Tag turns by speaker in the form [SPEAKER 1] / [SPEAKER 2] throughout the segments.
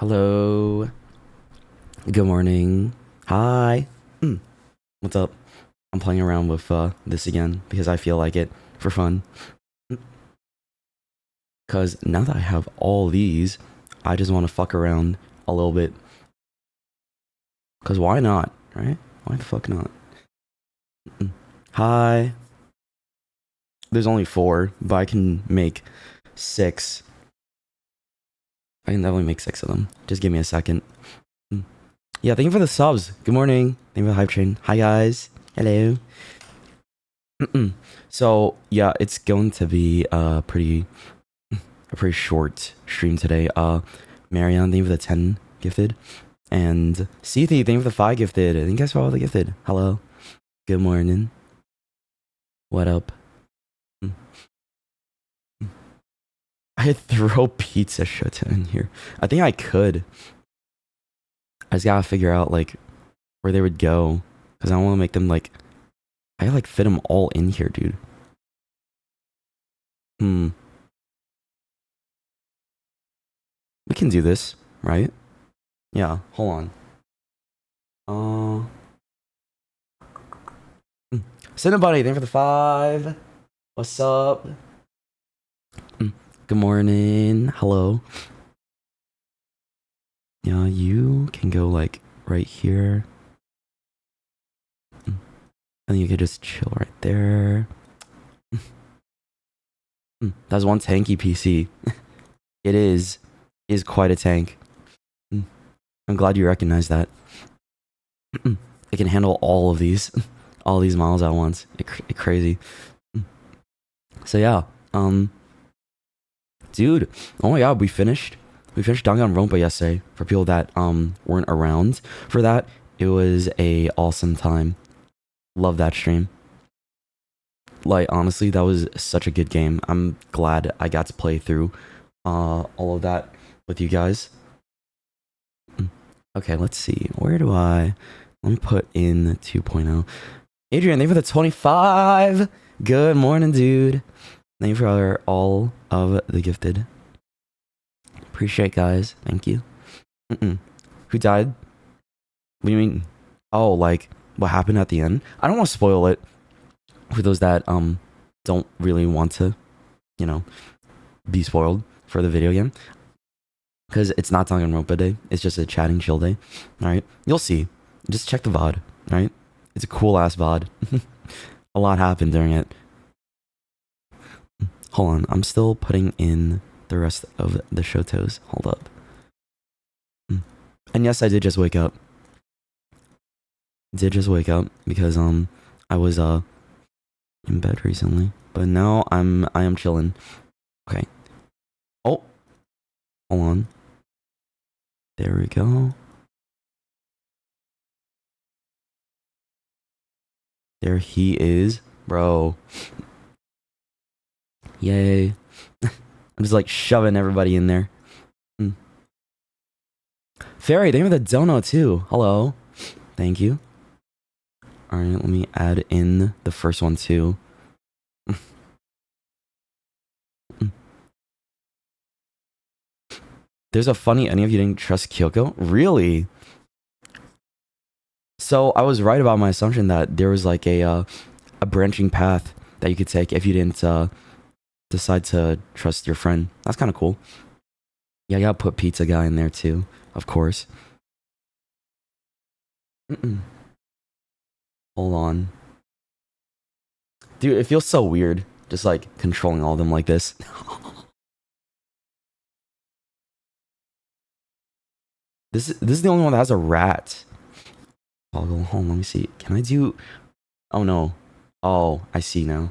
[SPEAKER 1] Hello. Good morning. Hi. What's up? I'm playing around with this again because I feel like it for fun. Because now that I have all these, I just want to fuck around a little bit. Because why not, right? Why the fuck not? Hi. There's only 4, but I can make 6. I can definitely make 6 of them. Just give me a second. Yeah, thank you for the subs. Good morning. Thank you for the hype train. Hi, guys. Hello. So yeah, it's going to be a pretty short stream today. Marianne, thank you for the 10 gifted, and Seethy, thank you for the 5 gifted. Thank you guys for all the gifted. Hello, good morning. What up? I could throw pizza shit in here. I think I could. I just gotta figure out like where they would go because I want to make them like I gotta, like fit them all in here, dude. We can do this, right? Yeah. Hold on. Cinnabunny, thank you for the 5. What's up? Good morning. Hello. Yeah, you can go like right here. And you can just chill right there. That's one tanky PC. It is quite a tank. I'm glad you recognize that. It can handle all of these, all these models at once. It crazy. So yeah, dude. Oh my god, we finished Danganronpa yesterday. For people that weren't around for that, it was a awesome time. Love that stream. Like honestly, that was such a good game. I'm glad I got to play through all of that with you guys. Okay, let's see. Where do I let me put in 2.0. Adrian, thank you for the 25. Good morning, dude. Thank you for all of the gifted. Appreciate, guys. Thank you. Who died? What do you mean? Oh, like what happened at the end? I don't want to spoil it for those that don't really want to, you know, be spoiled for the video game. Because it's not Danganronpa Day. It's just a chatting chill day. Alright? You'll see. Just check the VOD. Right? It's a cool ass VOD. A lot happened during it. Hold on. I'm still putting in the rest of the Shxtos. Hold up. And yes, I did just wake up. Did just wake up because I was in bed recently. But now I am chilling. Okay. Oh. Hold on. There we go. There he is. Bro. Yay. I'm just like shoving everybody in there. Fairy, thank you for the dono too. Hello. Thank you. Alright, let me add in the first one too. There's a funny, any of you didn't trust Kyoko? Really? So I was right about my assumption that there was like a branching path that you could take if you didn't decide to trust your friend. That's kind of cool. Yeah, I gotta put Pizza Guy in there too, of course. Hold on. Dude, it feels so weird just like controlling all of them like this. This is the only one that has a rat. I'll go home. Let me see. Can I do... Oh, no. Oh, I see now.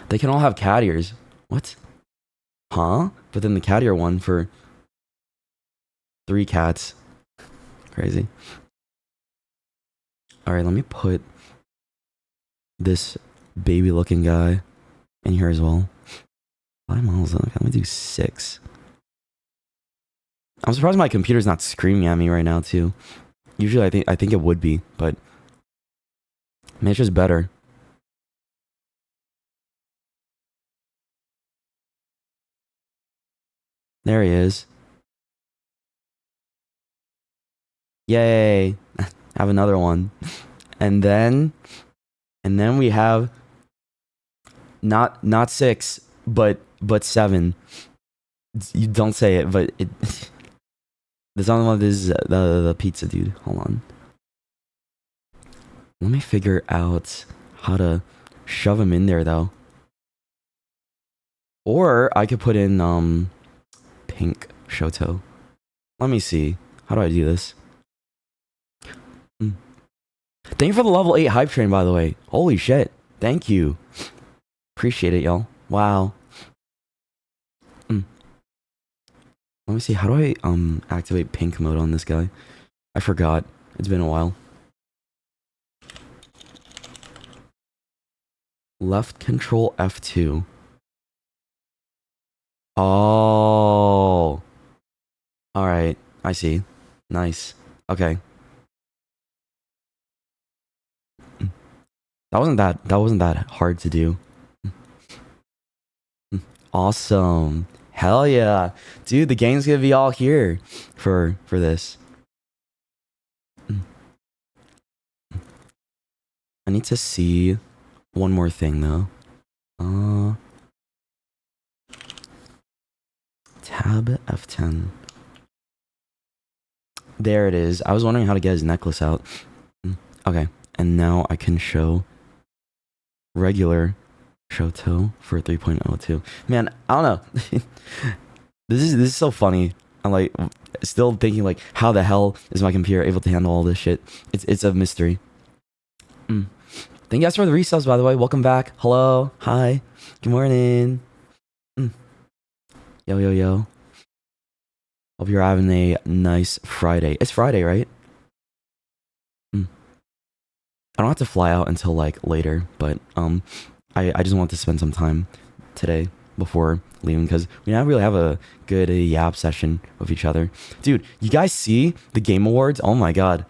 [SPEAKER 1] They can all have cat ears. What? Huh? But then the cat ear one for 3 cats. Crazy. Alright, let me put this baby looking guy in here as well. 5 models. Let me do 6. I'm surprised my computer's not screaming at me right now too. Usually I think it would be, but I mean, it's just better. There he is. Yay. Have another one. And then we have not 6, but 7. You don't say it, but it the other one is the pizza dude. Hold on. Let me figure out how to shove him in there though. Or I could put in pink Shxtou. Let me see. How do I do this? Thank you for the level 8 hype train, by the way. Holy shit. Thank you. Appreciate it, y'all. Wow. Let me see. How do I activate pink mode on this guy? I forgot. It's been a while. Left control F2. Oh. All right. I see. Nice. Okay. That wasn't that hard to do. Awesome. Hell yeah. Dude, the gang's gonna be all here for this. I need to see one more thing though. Tab F10. There it is. I was wondering how to get his necklace out. Okay. And now I can show regular Shxtou for 3.02. Man, I don't know. This is so funny. I'm like still thinking like, how the hell is my computer able to handle all this shit? It's a mystery. Thank you guys for the resubs, by the way. Welcome back. Hello. Hi. Good morning. Yo, yo, yo. Hope you're having a nice Friday. It's Friday, right? I don't have to fly out until like later, but I just want to spend some time today before leaving because we don't really have a good yap session with each other. Dude, you guys see the Game Awards? Oh my god.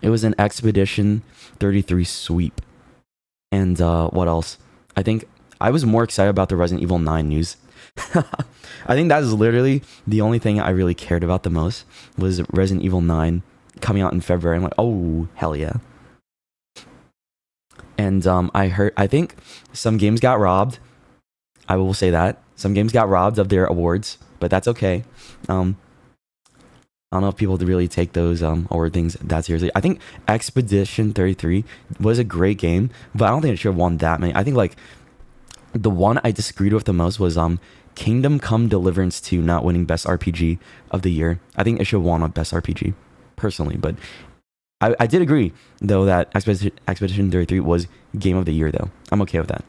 [SPEAKER 1] It was an Expedition 33 sweep. And what else? I think I was more excited about the Resident Evil 9 news. I think that is literally the only thing I really cared about the most was Resident Evil 9 coming out in February. I'm like, oh, hell yeah. And I think some games got robbed. I will say that. Some games got robbed of their awards, but that's okay. I don't know if people really take those award things that seriously. I think Expedition 33 was a great game, but I don't think it should have won that many. I think like the one I disagreed with the most was Kingdom Come Deliverance 2 not winning Best RPG of the year. I think it should have won on Best RPG, personally, but I did agree, though, that Expedition 33 was Game of the Year, though. I'm okay with that.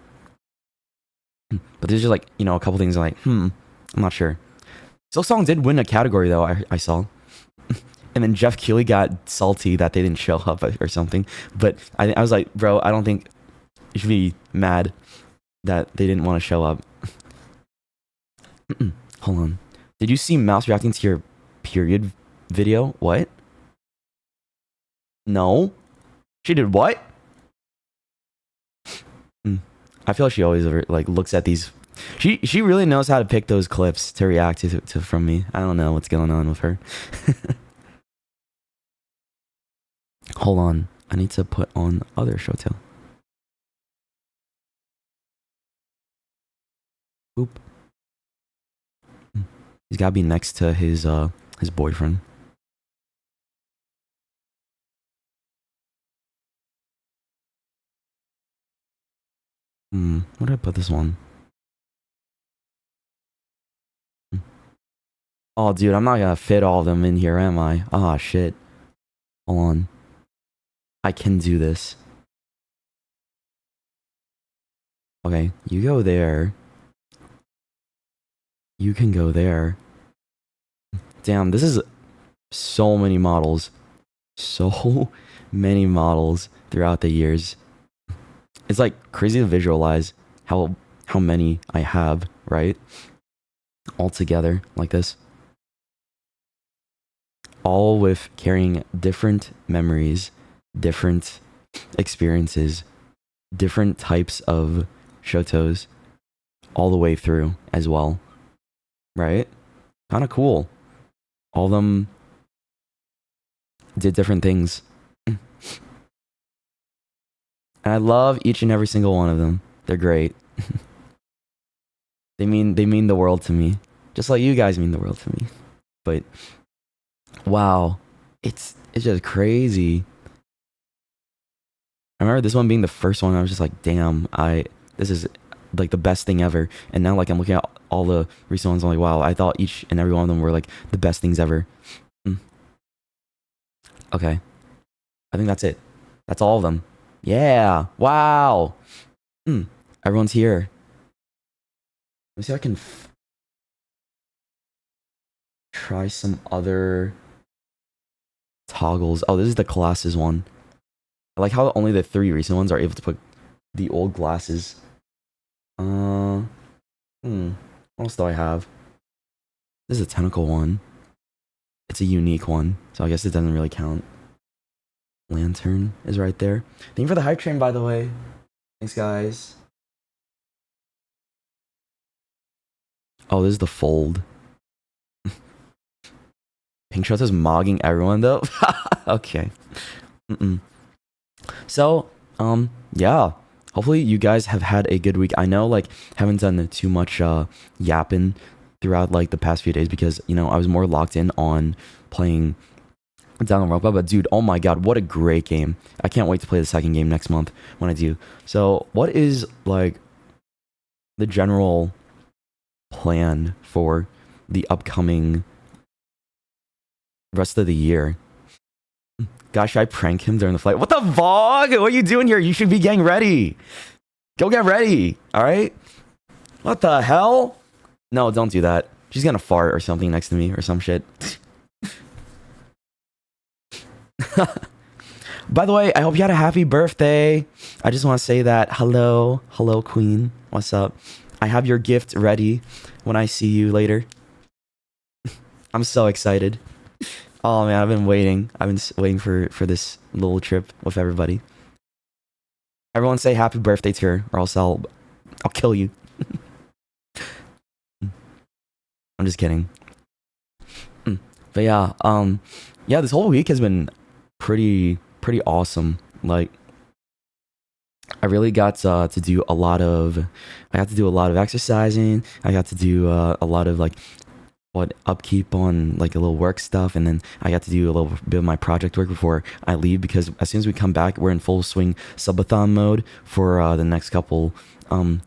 [SPEAKER 1] But there's just, like, you know, a couple things like, I'm not sure. Silksong did win a category, though, I saw. And then Jeff Keighley got salty that they didn't show up or something. But I was like, bro, I don't think you should be mad that they didn't want to show up. Hold on. Did you see Mouse reacting to your period video? What? No. She did what? I feel like she always like looks at these. She really knows how to pick those clips to react to from me. I don't know what's going on with her. Hold on. I need to put on other Shxtou. Boop. He's gotta be next to his boyfriend. Where did I put this one? Oh, dude, I'm not gonna fit all of them in here, am I? Ah, shit. Hold on. I can do this. Okay, you go there. You can go there. Damn, this is so many models. So many models throughout the years. It's like crazy to visualize how many I have, right? All together like this. All with carrying different memories, different experiences, different types of Shxtous all the way through as well. Right? Kind of cool. All of them did different things. And I love each and every single one of them. They're great. They mean the world to me. Just like you guys mean the world to me. But wow. It's just crazy. I remember this one being the first one. I was just like, damn, this is like the best thing ever. And now like I'm looking at all the recent ones, I'm like, wow, I thought each and every one of them were like the best things ever. Okay. I think that's it. That's all of them. Yeah. Wow. Everyone's here. Let me see if I can try some other toggles. Oh, this is the glasses one. I like how only the 3 recent ones are able to put the old glasses. What else do I have? This is a tentacle one. It's a unique one, so I guess it doesn't really count. Lantern is right there. Thank you for the hype train, by the way. Thanks, guys. Oh, this is the fold. Pink Shxtou is mogging everyone, though. Okay. So, yeah. Hopefully you guys have had a good week. I know, like, haven't done too much yapping throughout, like, the past few days because, you know, I was more locked in on playing Danganronpa. But, dude, oh my god, what a great game. I can't wait to play the second game next month when I do. So, what is, like, the general plan for the upcoming rest of the year? Gosh, should I prank him during the flight? What the vlog? What are you doing here? You should be getting ready. Go get ready, all right? What the hell? No, don't do that. She's gonna fart or something next to me or some shit. By the way, I hope you had a happy birthday. I just want to say that. Hello, queen. What's up? I have your gift ready when I see you later. I'm so excited. Oh man, I've been waiting. I've been waiting for this little trip with everybody. Everyone say happy birthday to her, or else I'll kill you. I'm just kidding. But yeah, yeah, this whole week has been pretty awesome. Like, I really got to do a lot of. I got to do a lot of exercising. I got to do a lot of like upkeep on like a little work stuff, and then I got to do a little bit of my project work before I leave, because as soon as we come back, we're in full swing subathon mode for the next couple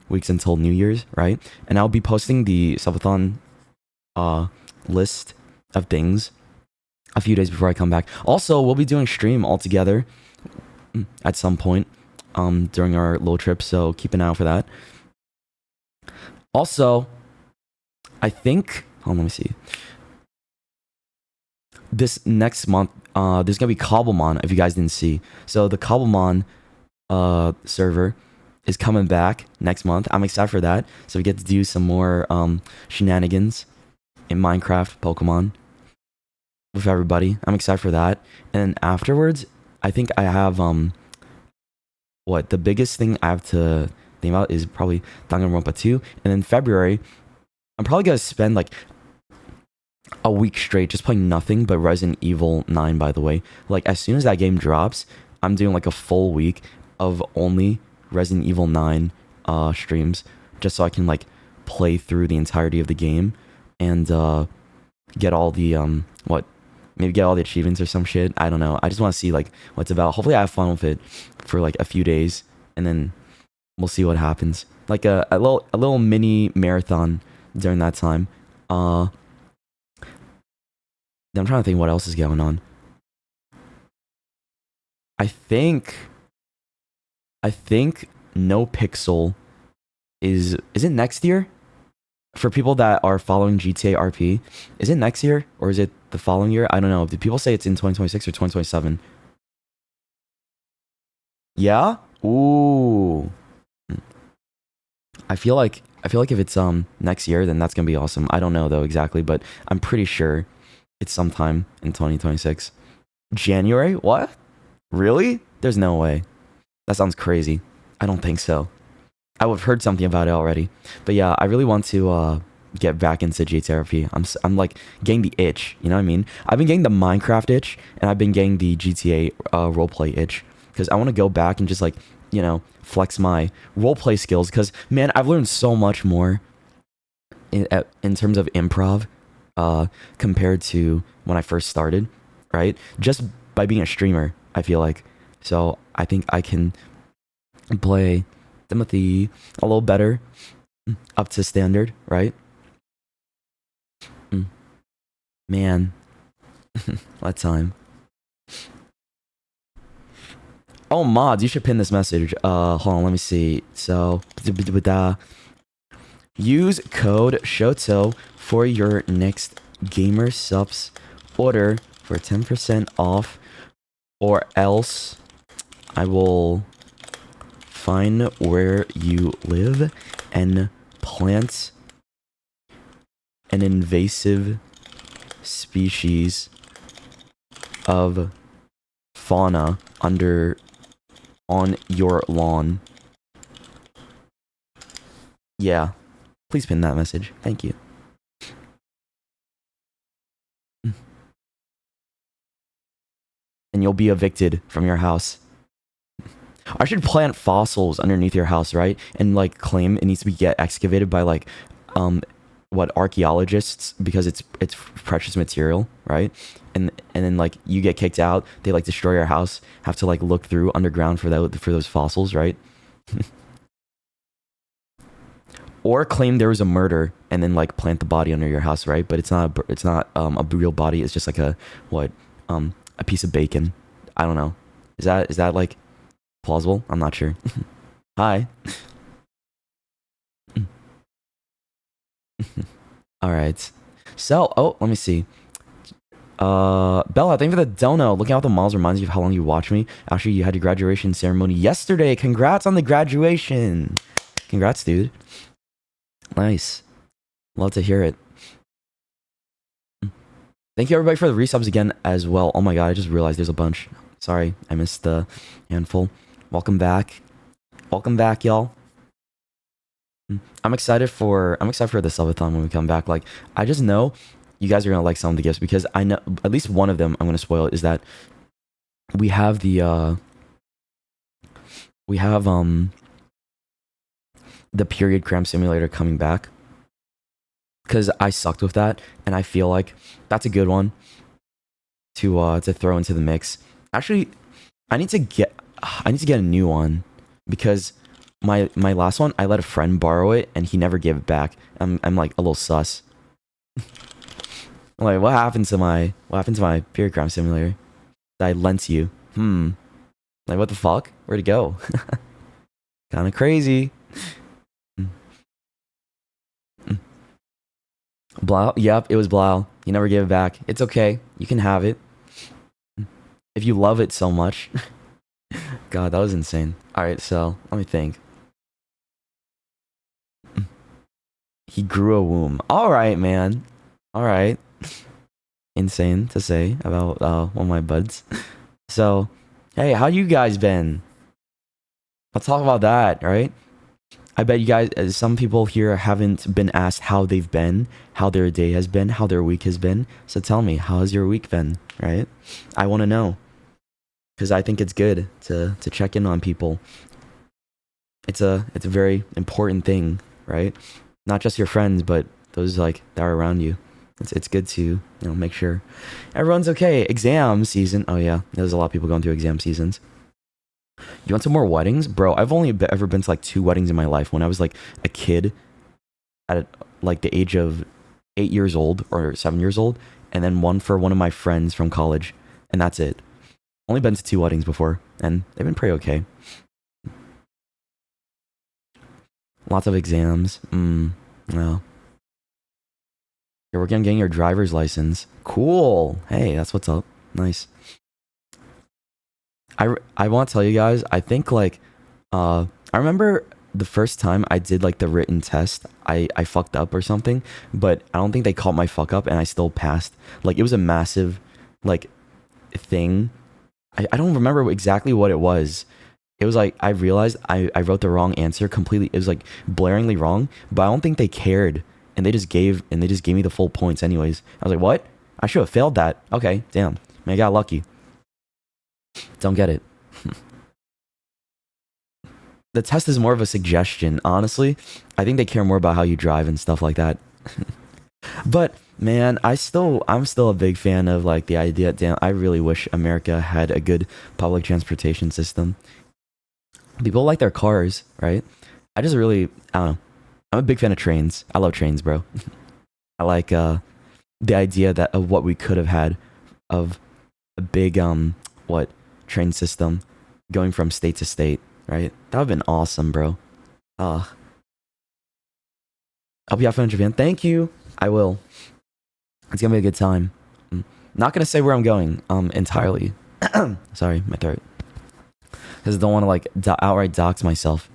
[SPEAKER 1] weeks until New Year's, right? And I'll be posting the subathon list of things a few days before I come back. Also, we'll be doing stream all together at some point during our little trip, so keep an eye out for that. Also, I think, let me see. This next month, there's gonna be Cobblemon, if you guys didn't see. So the Cobblemon server is coming back next month. I'm excited for that. So we get to do some more shenanigans in Minecraft, Pokemon with everybody. I'm excited for that. And afterwards, I think I have the biggest thing I have to think about is probably Danganronpa 2. And in February, I'm probably gonna spend like a week straight just playing nothing but Resident Evil 9, by the way. Like, as soon as that game drops, I'm doing like a full week of only Resident Evil 9 streams, just so I can like play through the entirety of the game and get all the maybe get all the achievements or some shit. I don't know. I just want to see like what's about. Hopefully I have fun with it for like a few days, and then we'll see what happens. Like a little mini marathon during that time. I'm trying to think what else is going on. I think No Pixel is it next year? For people that are following GTA RP, is it next year or is it the following year? I don't know. Did people say it's in 2026 or 2027? Yeah? Ooh. I feel like if it's next year, then that's gonna be awesome. I don't know though exactly, but I'm pretty sure it's sometime in 2026. January? What? Really? There's no way. That sounds crazy. I don't think so. I would have heard something about it already. But yeah, I really want to get back into JTRP. I'm like getting the itch. You know what I mean? I've been getting the Minecraft itch, and I've been getting the GTA roleplay itch because I want to go back and just like flex my roleplay skills. Because man, I've learned so much more in terms of improv compared to when I first started. Right? Just by being a streamer, I feel like. So I think I can play Timothy a little better, up to standard, right? Man, what time? Oh, mods, you should pin this message. Hold on, let me see. So, use code Shxtou for your next gamer subs order for 10% off, or else I will find where you live and plant an invasive species of fauna on your lawn. Yeah, please pin that message. Thank you. And you'll be evicted from your house. I should plant fossils underneath your house, right? And like claim it needs to get excavated by like archaeologists, because it's precious material, right? And then like you get kicked out, they like destroy your house, have to like look through underground for those fossils, right? Or claim there was a murder and then like plant the body under your house, right? But it's not a real body. It's just like a piece of bacon. I don't know. Is that like plausible? I'm not sure. Hi. All right. So, let me see. Bella, thank you for the dono. Looking out the malls reminds you of how long you watched me. Actually, you had your graduation ceremony yesterday. Congrats on the graduation. Congrats, dude. Nice. Love to hear it. Thank you everybody for the resubs again as well. Oh my god, I just realized there's a bunch. Sorry, I missed the handful. Welcome back. Welcome back, y'all. I'm excited for the subathon when we come back. Like, I just know you guys are gonna like some of the gifts, because I know at least one of them I'm gonna spoil is that we have the period cram simulator coming back, because I sucked with that, and I feel like that's a good one to throw into the mix. Actually, I need to get a new one, because my last one, I let a friend borrow it and he never gave it back. I'm like a little sus. I'm like, what happened to my period cram simulator that I lent you? Like, what the fuck? Where'd it go? Kind of crazy. Blau? Yep, it was Blau. You never gave it back. It's okay. You can have it. If you love it so much. God, that was insane. Alright, so, let me think. He grew a womb. Alright, man. Alright. Insane to say about one of my buds. So, hey, how you guys been? Let's talk about that, right? I bet you guys, some people here haven't been asked how they've been, how their day has been, how their week has been. So tell me, how has your week been, right? I want to know, because I think it's good to check in on people. It's a very important thing, right? Not just your friends, but those like that are around you. It's good to make sure everyone's okay. Exam season. Oh yeah, there's a lot of people going through exam seasons. You want some more weddings? Bro, I've only ever been to like 2 weddings in my life. When I was like a kid at like the age of 8 years old or 7 years old, and then one for one of my friends from college, and that's it. Only been to 2 weddings before, and they've been pretty okay. Lots of exams. Well, you're working on getting your driver's license. Cool. Hey, that's what's up. Nice. I want to tell you guys, I think like I remember the first time I did like the written test, I fucked up or something, but I don't think they caught my fuck up and I still passed. Like, it was a massive like thing. I don't remember exactly what it was. It was like, I realized I wrote the wrong answer completely. It was like blaringly wrong, but I don't think they cared and they just gave me the full points anyways. I was like, what? I should have failed that. Okay, damn. Man, I got lucky. Don't get it. The test is more of a suggestion. Honestly, I think they care more about how you drive and stuff like that. But man, I'm still a big fan of like the idea. Damn, I really wish America had a good public transportation system. People like their cars, right? I don't know. I'm a big fan of trains. I love trains, bro. I like the idea of what we could have had of a big train system going from state to state, right? That would have been awesome, bro. I'll be out in Japan. Thank you. I will. It's gonna be a good time. Not gonna say where I'm going entirely. Sorry, my throat. Because I don't want to like outright dox myself.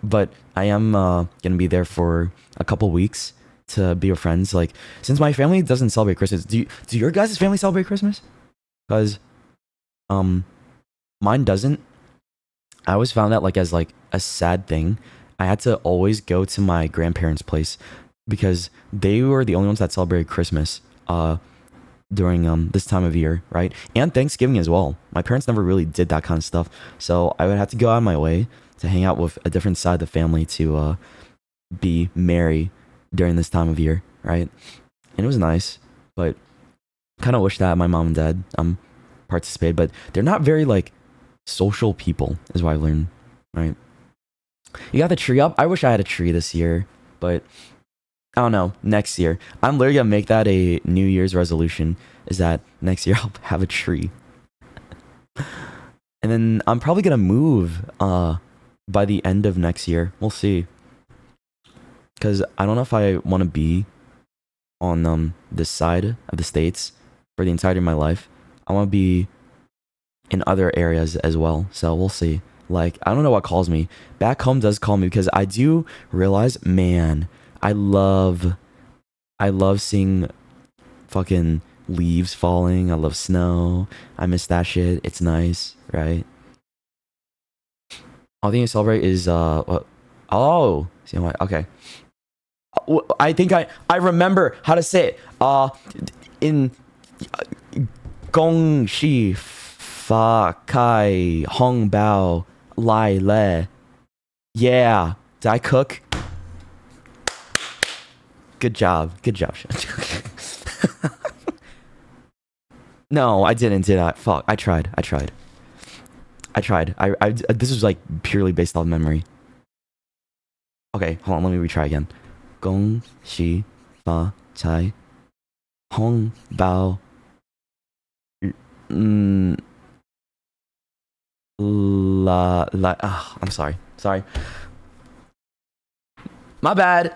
[SPEAKER 1] But I am gonna be there for a couple weeks to be with friends. Like, since my family doesn't celebrate Christmas, do your guys' family celebrate Christmas? Because mine doesn't. I always found that like as like a sad thing. I had to always go to my grandparents' place because they were the only ones that celebrated Christmas during this time of year, right? And Thanksgiving as well. My parents never really did that kind of stuff, so I would have to go out of my way to hang out with a different side of the family to be merry during this time of year, right? And it was nice, but kind of wish that my mom and dad participated, but they're not very like social people, is what I've learned, right? You got the tree up? I wish I had a tree this year, but I don't know, next year. I'm literally gonna make that a New Year's resolution, is that next year I'll have a tree. And then I'm probably gonna move by the end of next year. We'll see. Because I don't know if I want to be on this side of the States for the entirety of my life. I want to be in other areas as well. So we'll see. Like, I don't know what calls me. Back home does call me because I do realize, man, I love seeing fucking leaves falling. I love snow. I miss that shit. It's nice, right? All thing you celebrate is oh, see, okay. I think I remember how to say it. In Gong Shi Fa Kai Hong Bao Lai Le. Yeah. Did I cook? Good job. Good job. No, I didn't, did I? Fuck. I tried. This was like purely based on memory. Okay, hold on, let me retry again. Gong Shi Fa Cai Hong Bao I'm sorry. My bad.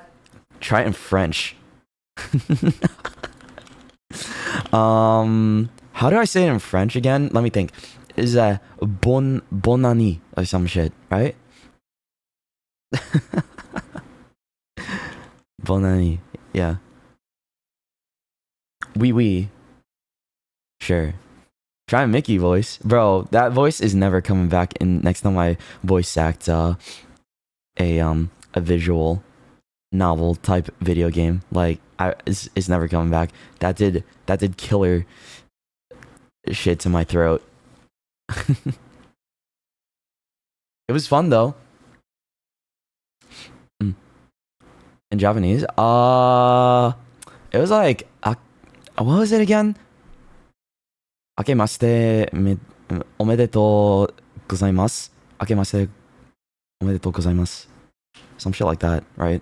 [SPEAKER 1] Try it in French. How do I say it in French again? Let me think. Is bon année or some shit, right? Bon année, yeah. Oui. Sure. Try a Mickey voice. Bro, that voice is never coming back in next time I voice act a visual novel type video game. Like it's never coming back. That did killer shit to my throat. It was fun though. In Japanese, it was like what was it again? Akemashite omedetou gozaimasu. Akemashite omedetou gozaimasu. Some shit like that, right?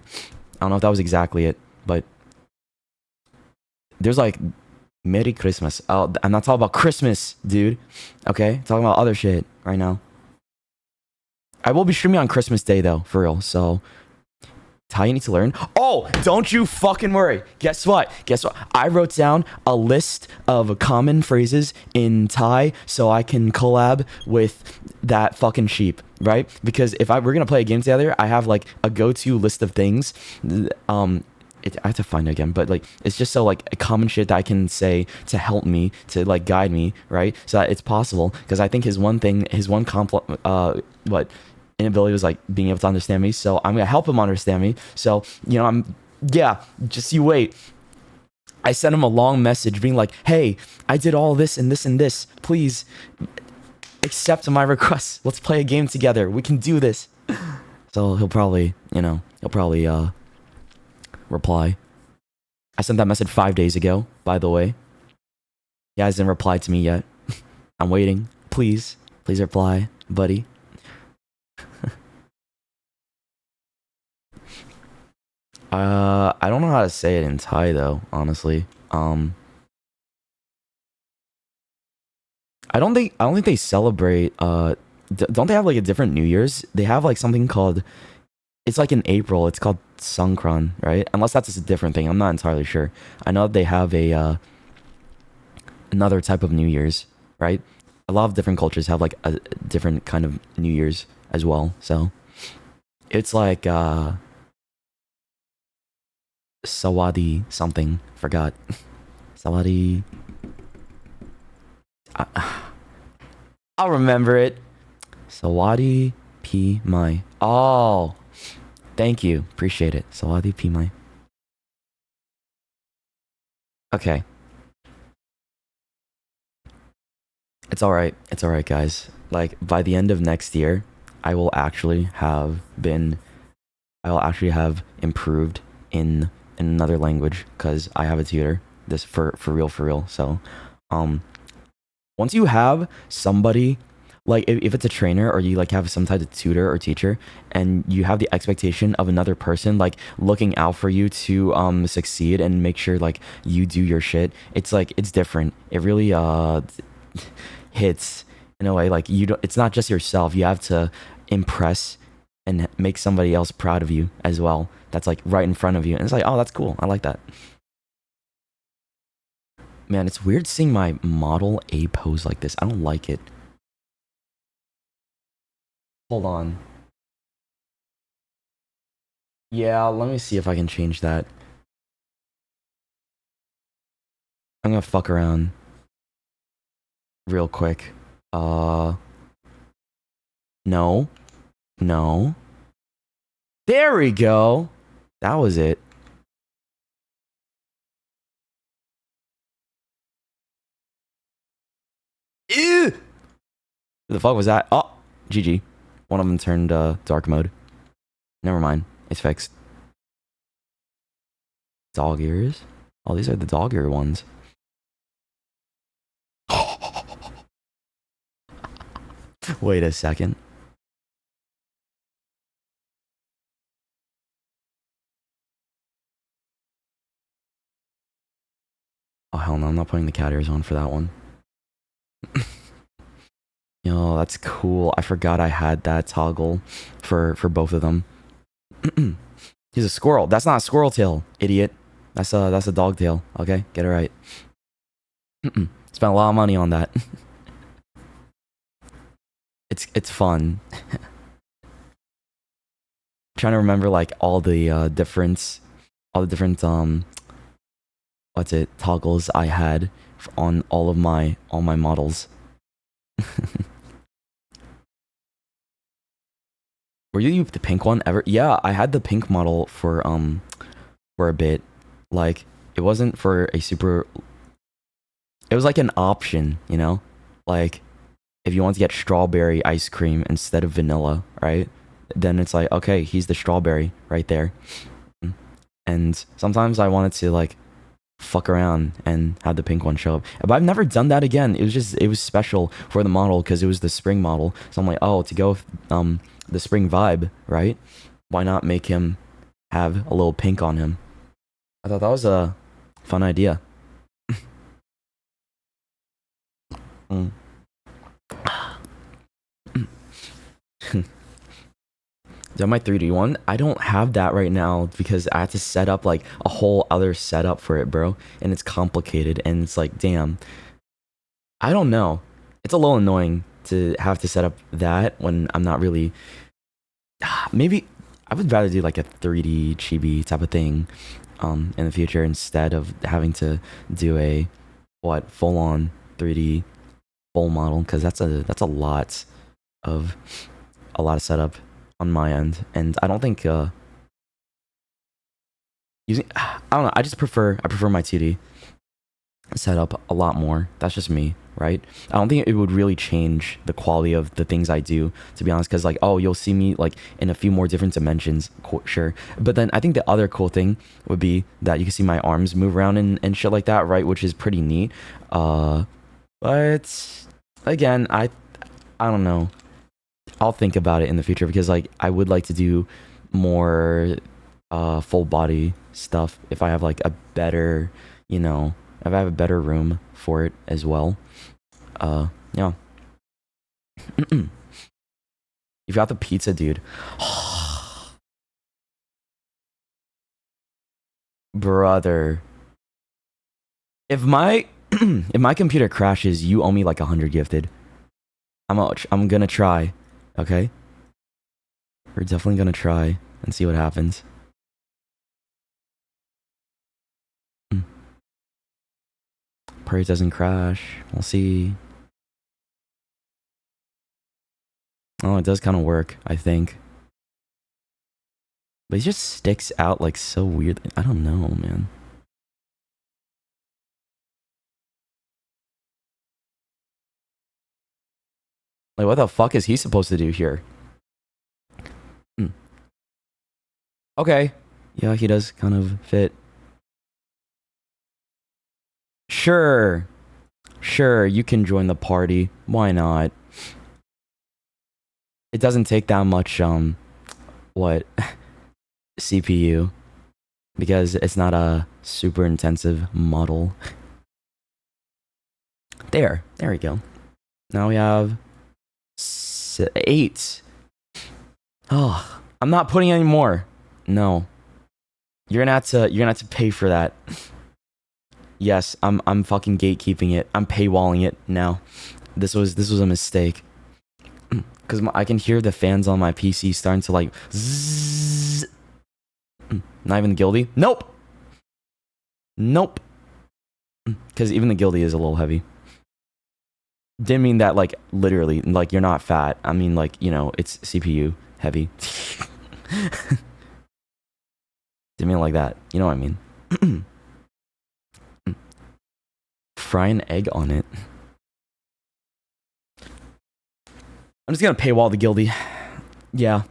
[SPEAKER 1] I don't know if that was exactly it, but there's like Merry Christmas. Oh, I'm not talking about Christmas, dude. Okay, talking about other shit right now. I will be streaming on Christmas Day though, for real. So Thai you need to learn. Oh, don't you fucking worry. Guess what? I wrote down a list of common phrases in Thai so I can collab with that fucking sheep, right? Because if we're gonna play a game together, I have like a go-to list of things. I have to find it again, but like it's just so like a common shit that I can say to help me, to like guide me, right? So that it's possible. Because I think his one inability was like being able to understand me, so I'm gonna help him understand me. So, you know, I'm Yeah, just you wait. I sent him a long message being like, hey, I did all this and this and this. Please accept my request. Let's play a game together. We can do this. So he'll probably, reply. I sent that message 5 days ago, by the way. He hasn't replied to me yet. I'm waiting. Please reply, buddy. I don't know how to say it in Thai though, honestly. I don't think they celebrate. Don't they have like a different New Year's? They have like something called. It's like in April. It's called Songkran, right? Unless that's just a different thing. I'm not entirely sure. I know that they have a another type of New Year's, right? A lot of different cultures have like a different kind of New Year's as well. So it's like Sawadi something. Forgot. Sawadi. I'll remember it. Sawadi P Mai. Oh, thank you. Appreciate it. Sawadi P Mai. Okay. It's alright. It's alright, guys. Like, by the end of next year, I will actually have improved in another language because I have a tutor. This for real. So, once you have somebody, like if it's a trainer or you like have some type of tutor or teacher and you have the expectation of another person like looking out for you to succeed and make sure like you do your shit, it's like it's different. It really hits in a way like you don't, it's not just yourself. You have to impress and make somebody else proud of you as well. That's like right in front of you. And it's like, oh, that's cool. I like that. Man, it's weird seeing my model A pose like this. I don't like it. Hold on. Yeah, let me see if I can change that. I'm gonna fuck around real quick. No. No. There we go. That was it. Ew! Who the fuck was that? Oh, GG. One of them turned dark mode. Never mind. It's fixed. Dog ears? Oh, these are the dog ear ones. Wait a second. Oh, hell no. I'm not putting the cat ears on for that one. Yo, that's cool. I forgot I had that toggle for both of them. He's a squirrel. That's not a squirrel tail, idiot. That's a dog tail. Okay, get it right. Spent a lot of money on that. It's fun. Trying to remember like all the different what's it, toggles I had on all my models. Were you the pink one ever? Yeah, I had the pink model for a bit. Like it wasn't for a super. It was like an option, you know, like if you want to get strawberry ice cream instead of vanilla, right? Then it's like, okay, he's the strawberry right there. And sometimes I wanted to like fuck around and have the pink one show up. But I've never done that again. It was special for the model because it was the spring model. So I'm like, oh, to go with the spring vibe, right? Why not make him have a little pink on him? I thought that was a fun idea. Mm. Is that my 3D one? I don't have that right now because I had to set up like a whole other setup for it, bro. And it's complicated and it's like, damn. I don't know. It's a little annoying to have to set up that when I'm not really... Maybe I would rather do like a 3D chibi type of thing in the future instead of having to do a full-on 3D full model because that's a lot of setup on my end, and I don't think using, I don't know. I prefer my TD setup a lot more. That's just me, right? I don't think it would really change the quality of the things I do, to be honest, because like, oh, you'll see me like in a few more different dimensions, sure. But then I think the other cool thing would be that you can see my arms move around and shit like that, right? Which is pretty neat. But again, I don't know. I'll think about it in the future, because like I would like to do more full body stuff if I have like a better, you know, if I have a better room for it as well. Yeah. You got the pizza, dude. Brother. If my if my computer crashes, you owe me like 100 gifted. I'm gonna try. Okay? We're definitely gonna try and see what happens. Pray it doesn't crash. We'll see. Oh, it does kind of work, I think. But it just sticks out like so weird. I don't know, man. Like, what the fuck is he supposed to do here? Okay. Yeah, he does kind of fit. Sure. Sure, you can join the party. Why not? It doesn't take that much, what? CPU. Because it's not a super intensive model. There we go. Now we have 8. Oh, I'm not putting any more. No. You're gonna have to pay for that. Yes, I'm fucking gatekeeping it. I'm paywalling it now. This was a mistake. Cause I can hear the fans on my PC starting to like zzz. Not even the guilty. Nope. Cause even the guilty is a little heavy. Didn't mean that like literally, like you're not fat. I mean like, you know, it's CPU heavy. Didn't mean like that. You know what I mean? Fry an egg on it. I'm just gonna paywall the guilty. Yeah.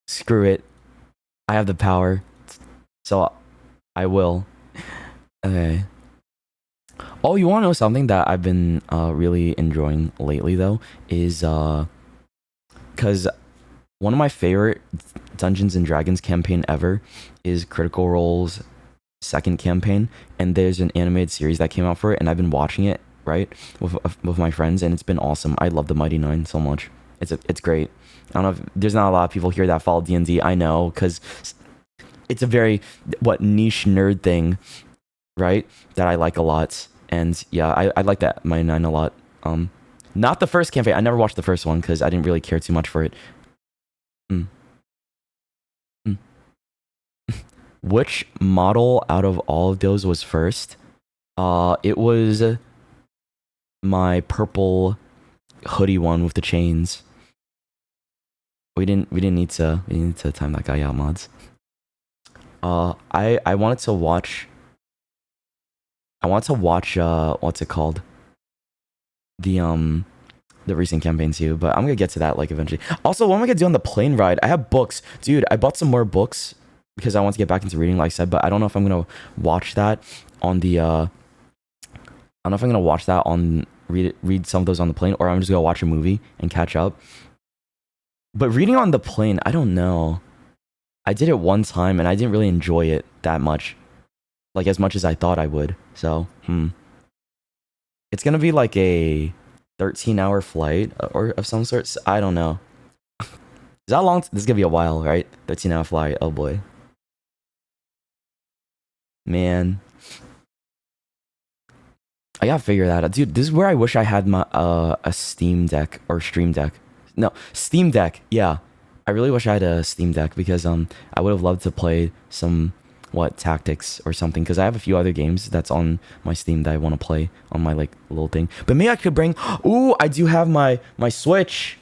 [SPEAKER 1] Screw it. I have the power. So I will. Okay. Oh, you wanna know something that I've been really enjoying lately though? Is cause one of my favorite Dungeons and Dragons campaign ever is Critical Role's second campaign, and there's an animated series that came out for it, and I've been watching it, right, with my friends, and it's been awesome. I love the Mighty Nine so much. It's great. I don't know if there's not a lot of people here that follow D&D. I know, because it's a very niche nerd thing, right, that I like a lot. And yeah, I like that Mighty Nine a lot. Not the first campaign. I never watched the first one because I didn't really care too much for it. Which model out of all of those was first? It was my purple hoodie one with the chains. We didn't need to time that guy out, mods. I wanted to watch what's it called? The recent campaign too, but I'm gonna get to that like eventually. Also, what am I gonna do on the plane ride? I have books. Dude, I bought some more books because I want to get back into reading, like I said, but I don't know if I'm gonna watch that on the I don't know if I'm gonna watch that on read some of those on the plane, or I'm just gonna watch a movie and catch up. But reading on the plane, I don't know. I did it one time and I didn't really enjoy it that much. Like as much as I thought I would. So, it's gonna be like a 13-hour flight or of some sort. I don't know. Is that long? This is gonna be a while, right? 13-hour flight. Oh boy. Man. I gotta figure that out. Dude, this is where I wish I had my a Steam Deck or Stream Deck. No, Steam Deck. Yeah. I really wish I had a Steam Deck because I would have loved to play some tactics or something, because I have a few other games that's on my Steam that I want to play on my like little thing. But maybe I could bring I do have my Switch.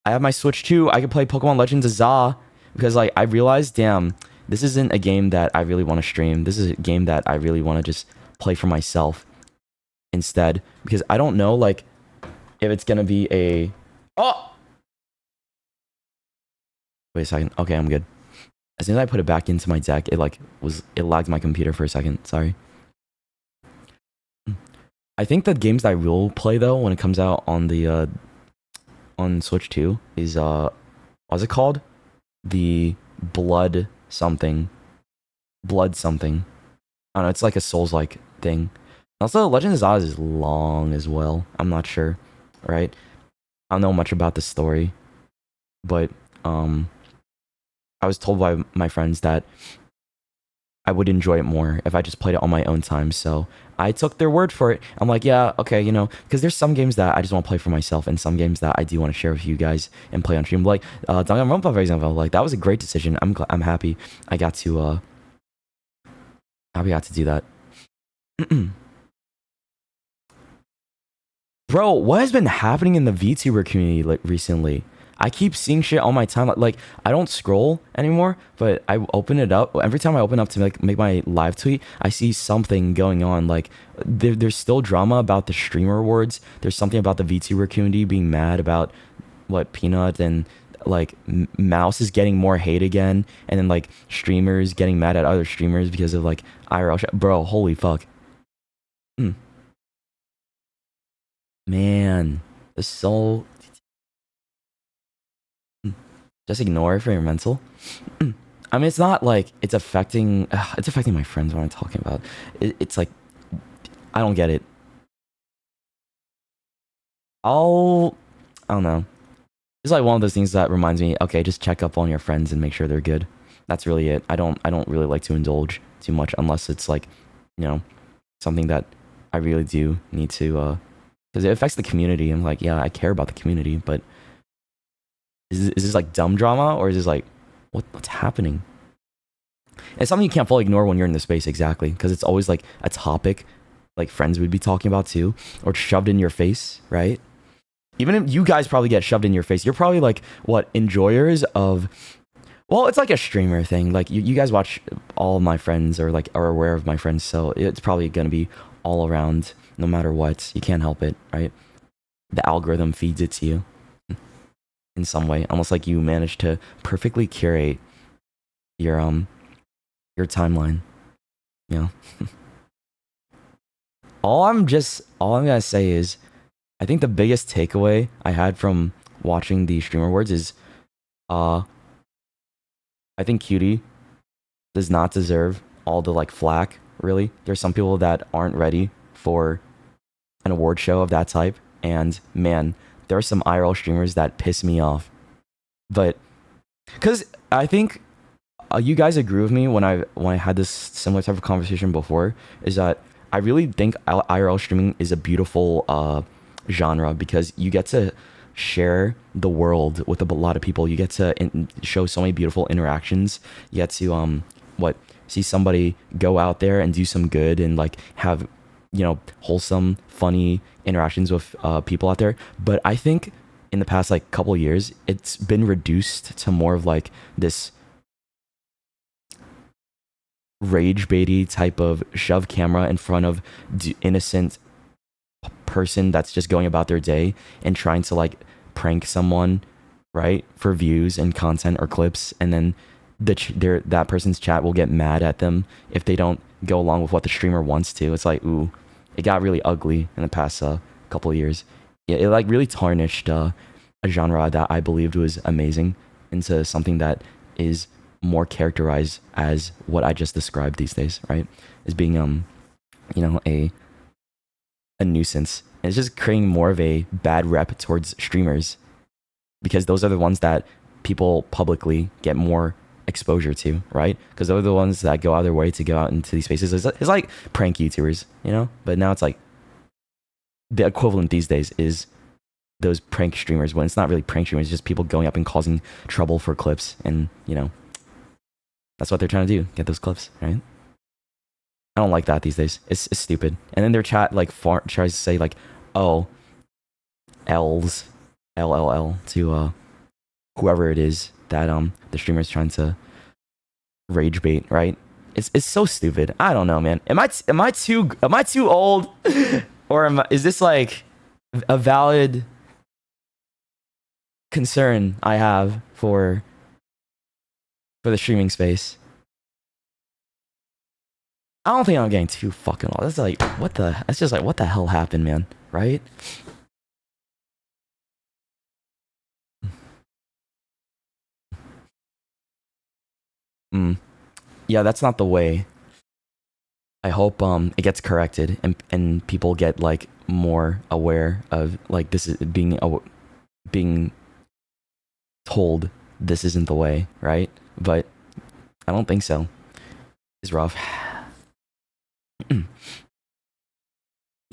[SPEAKER 1] I have my Switch too. I could play Pokemon Legends of Za because like I realized, damn, this isn't a game that I really want to stream. This is a game that I really want to just play for myself instead, because I don't know like if it's gonna be a wait a second. Okay, I'm good. As soon as I put it back into my deck, it lagged my computer for a second. Sorry. I think the games that I will play though when it comes out on the on Switch 2 is what's it called? The Blood something. Blood something. I don't know, it's like a Souls-like thing. Also, Legend of Zelda is long as well. I'm not sure, right? I don't know much about the story, but I was told by my friends that I would enjoy it more if I just played it on my own time. So I took their word for it. I'm like, yeah, okay, you know, because there's some games that I just want to play for myself, and some games that I do want to share with you guys and play on stream. Like Danganronpa, for example, like that was a great decision. I'm happy I got to do that. Bro, what has been happening in the VTuber community like recently? I keep seeing shit on my timeline. Like I don't scroll anymore, but I open it up. Every time I open up to like make my live tweet, I see something going on. Like there's still drama about the streamer awards. There's something about the VTuber community being mad about what Peanut and like Mouse is getting more hate again, and then like streamers getting mad at other streamers because of like IRL shit. Bro, holy fuck. Man, it's so just ignore it for your mental. I mean, it's not like it's affecting my friends. What I'm talking about, it's like I don't get it. I don't know. It's like one of those things that reminds me, okay, just check up on your friends and make sure they're good. That's really it. I don't really like to indulge too much unless it's like, you know, something that I really do need to because it affects the community. I'm like, yeah, I care about the community, but is this like dumb drama, or is this like what's happening? It's something you can't fully ignore when you're in the space, exactly, because it's always like a topic like friends would be talking about too, or shoved in your face, right? Even if you guys probably get shoved in your face, you're probably like what enjoyers of. Well, it's like a streamer thing. Like you guys watch all of my friends, or like are aware of my friends, so it's probably gonna be all around no matter what. You can't help it, right? The algorithm feeds it to you in some way, almost like you managed to perfectly curate your timeline. You know. all I'm gonna say is, I think the biggest takeaway I had from watching the Streamer Awards is, I think Cutie does not deserve all the like flack. Really, there's some people that aren't ready for an award show of that type, and man, there are some IRL streamers that piss me off. But because I think you guys agree with me when I had this similar type of conversation before, is that I really think IRL streaming is a beautiful genre, because you get to share the world with a lot of people. You get to show so many beautiful interactions. You get to see somebody go out there and do some good and like have, you know, wholesome, funny interactions with people out there. But I think in the past like couple years, it's been reduced to more of like this rage baity type of shove camera in front of innocent person that's just going about their day and trying to like prank someone, right, for views and content or clips, and then that person's chat will get mad at them if they don't go along with what the streamer wants to. It's like, ooh, it got really ugly in the past couple of years. It like really tarnished a genre that I believed was amazing into something that is more characterized as what I just described these days, right? As being you know, a nuisance. And it's just creating more of a bad rep towards streamers, because those are the ones that people publicly get more exposure to, right? Because they're the ones that go out of their way to go out into these spaces. It's like prank YouTubers, you know? But now it's like the equivalent these days is those prank streamers, when it's not really prank streamers, it's just people going up and causing trouble for clips, and you know, that's what they're trying to do, get those clips, right? I don't like that these days. It's stupid. And then their chat like tries to say like, oh, L's LLL to whoever it is that the streamer is trying to rage bait, right? It's so stupid. I don't know, man. Am I too old, or is this like a valid concern I have for the streaming space? I don't think I'm getting too fucking old. That's like that's just like what the hell happened, man, right? Yeah, that's not the way. I hope it gets corrected and people get like more aware of like this is being told this isn't the way, right? But I don't think so. It's rough. You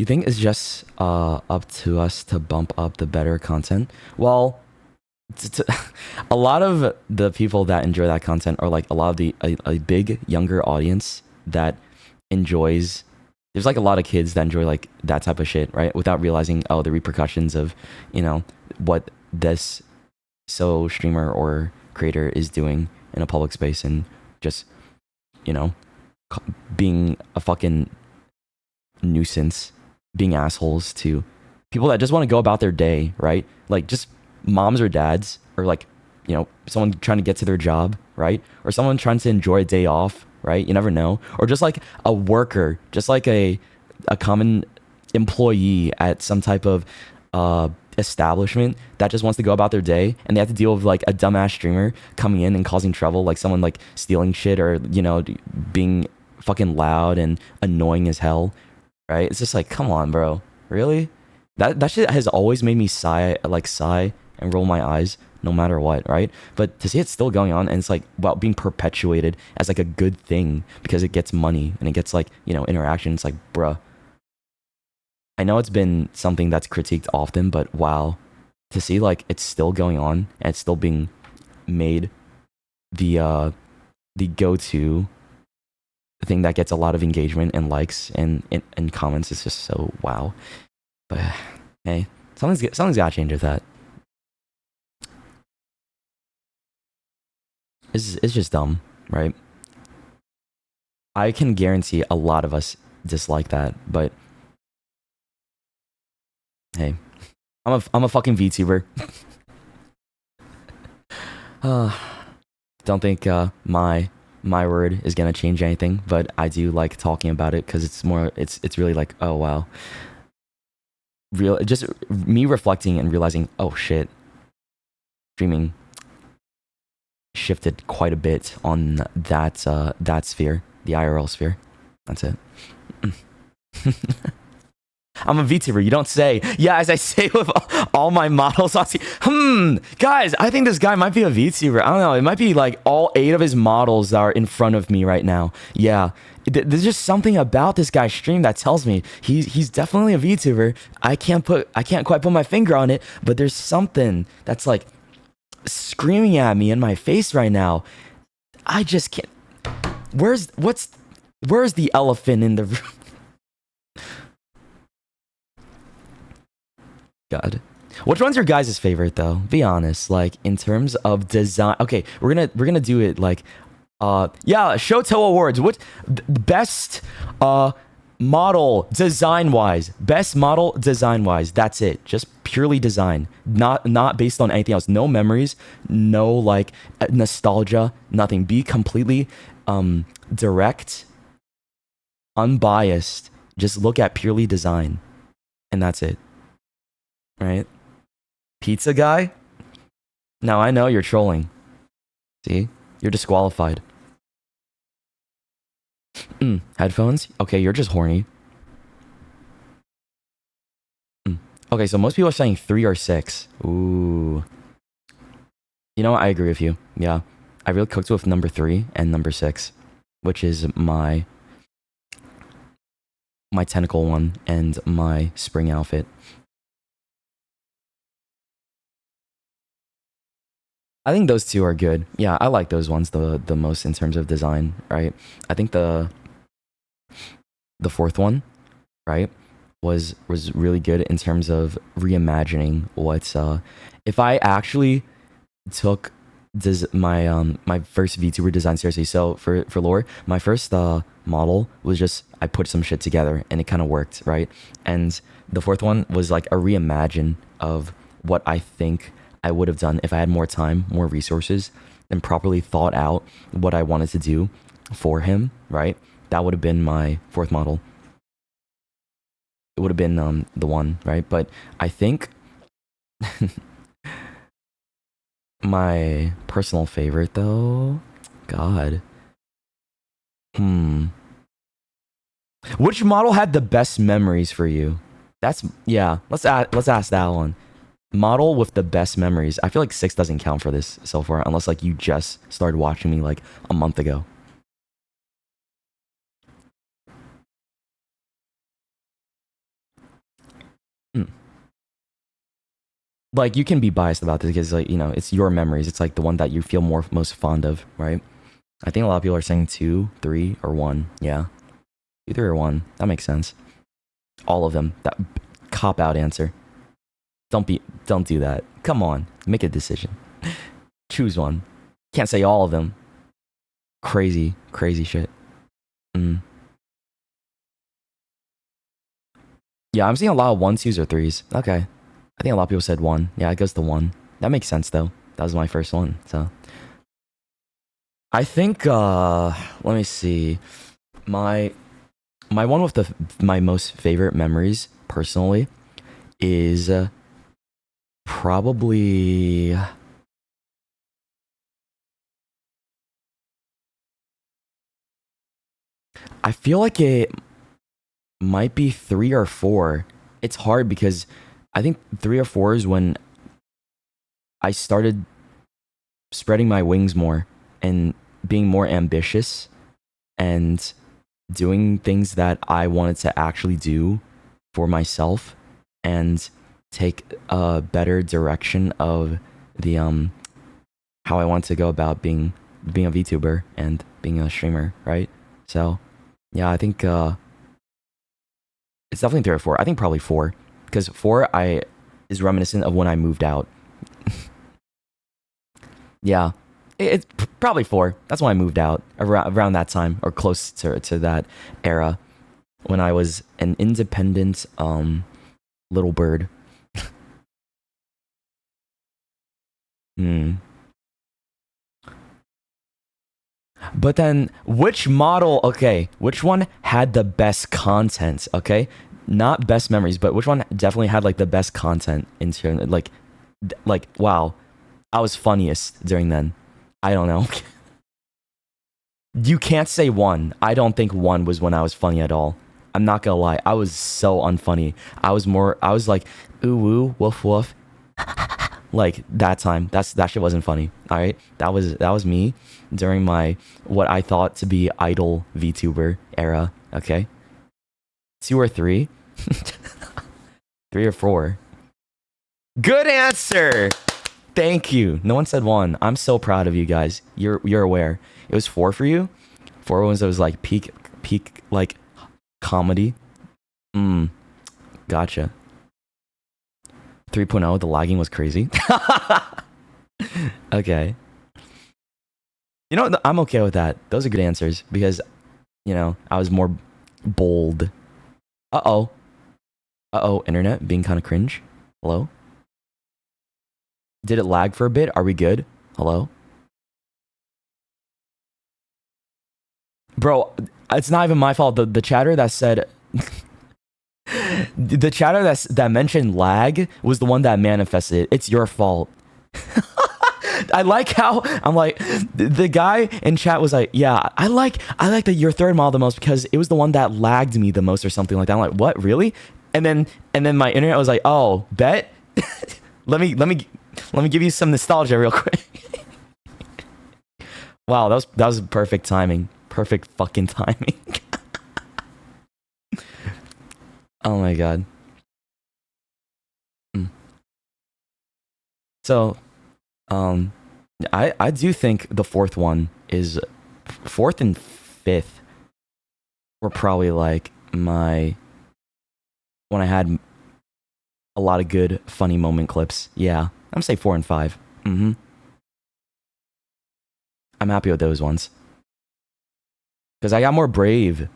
[SPEAKER 1] think it's just up to us to bump up the better content? Well, a lot of the people that enjoy that content are like a lot of the a big younger audience that enjoys. There's like a lot of kids that enjoy like that type of shit, right? Without realizing the repercussions of what this streamer or creator is doing in a public space, and just being a fucking nuisance, being assholes to people that just want to go about their day, right? Like just moms or dads, or like someone trying to get to their job, right? Or someone trying to enjoy a day off, right? You never know. Or just like a worker, just like a common employee at some type of establishment that just wants to go about their day, and they have to deal with like a dumbass streamer coming in and causing trouble, like someone like stealing shit, or being fucking loud and annoying as hell, right? It's just like, come on, bro, really? That shit has always made me sigh and roll my eyes no matter what, right? But to see it still going on, and it's like about being perpetuated as like a good thing because it gets money and it gets like interaction. It's like, bruh, I know it's been something that's critiqued often, but wow, to see like it's still going on and it's still being made the go-to thing that gets a lot of engagement and likes and comments is just so wow. But hey, something's gotta change with that. It's just dumb, right? I can guarantee a lot of us dislike that, but hey, I'm a fucking VTuber. Don't think my word is gonna change anything, but I do like talking about it because it's really like, oh wow, just me reflecting and realizing, oh shit, streaming shifted quite a bit on that sphere, the IRL sphere. That's it. I'm a VTuber, you don't say. Yeah, as I say with all my models, I'll see, guys, I think this guy might be a VTuber. I don't know, it might be like all 8 of his models that are in front of me right now. Yeah, there's just something about this guy's stream that tells me he's definitely a VTuber. I can't quite put my finger on it, but there's something that's like screaming at me in my face right now. I just can't. Where's the elephant in the room? God, which one's your guys' favorite though? Be honest, like in terms of design. Okay, we're gonna do it like Shxtou awards. What best model design wise? Best model design wise. That's it. Just purely design, not based on anything else. No memories, no like nostalgia, nothing. Be completely direct, unbiased. Just look at purely design, and that's it. Right? Pizza guy? Now I know you're trolling. See? You're disqualified. Headphones? Okay, you're just horny. Okay, so most people are saying 3 or 6. Ooh. You know what? I agree with you. Yeah. I really cooked with number 3 and number 6, which is my tentacle one and my spring outfit. I think those 2 are good. Yeah, I like those ones the most in terms of design, right? I think the 4th one, right, was really good in terms of reimagining what's if I actually took my first VTuber design seriously. So for lore, my first model was just I put some shit together and it kind of worked, right? And the fourth one was like a reimagine of what I think I would have done if I had more time, more resources, and properly thought out what I wanted to do for him, right? That would have been my fourth model. It would have been the one, right? But I think my personal favorite though, God. Which model had the best memories for you? That's yeah. Let's ask that one. Model with the best memories. I feel like 6 doesn't count for this so far, unless like you just started watching me like a month ago. Like you can be biased about this because like, you know, it's your memories. It's like the one that you feel most fond of, right? I think a lot of people are saying 2, 3, or 1. Yeah. 2, 3, or 1. That makes sense. All of them. That cop out answer. Don't do that. Come on. Make a decision. Choose one. Can't say all of them. Crazy shit. Yeah, I'm seeing a lot of 1s, 2s, or 3s. Okay. I think a lot of people said 1. Yeah, it goes to 1. That makes sense though. That was my first one. So I think let me see. My one with my most favorite memories personally is probably I feel like it might be 3 or 4. It's hard because I think 3 or 4 is when I started spreading my wings more and being more ambitious and doing things that I wanted to actually do for myself and take a better direction of the how I want to go about being a VTuber and being a streamer, right? So yeah, I think it's definitely 3 or 4. I think probably 4 because 4 is reminiscent of when I moved out. Yeah, it's probably 4. That's when I moved out around that time or close to that era when I was an independent little bird. But then, which model? Okay, which one had the best content? Okay, not best memories, but which one definitely had like the best content in turn? Like wow, I was funniest during then. I don't know. You can't say 1. I don't think 1 was when I was funny at all. I'm not gonna lie, I was so unfunny. I was like, ooh woo, woof woof. Like that time. That shit wasn't funny. All right, that was me during my what I thought to be idol VTuber era. Okay, 2 or 3, 3 or 4. Good answer. Thank you. No one said 1. I'm so proud of you guys. You're aware. It was 4 for you. 4 ones that was like peak like comedy. Gotcha. 3.0, the lagging was crazy. Okay. You know what? I'm okay with that. Those are good answers because, you know, I was more bold. Uh-oh. Internet being kind of cringe. Hello? Did it lag for a bit? Are we good? Hello? Bro, it's not even my fault. The chatter that said... the chatter that mentioned lag was the one that manifested it. It's your fault. I like how I'm like the guy in chat was like, yeah, I like that your third model the most because it was the one that lagged me the most or something like that. I'm like, what, really? And then my internet was like, oh, bet. let me give you some nostalgia real quick. Wow, that was perfect timing. Perfect fucking timing. Oh my god. So, I do think the fourth one is 4th and 5th were probably like when I had a lot of good funny moment clips. Yeah, I'm gonna say 4 and 5. I'm happy with those ones. Because I got more brave.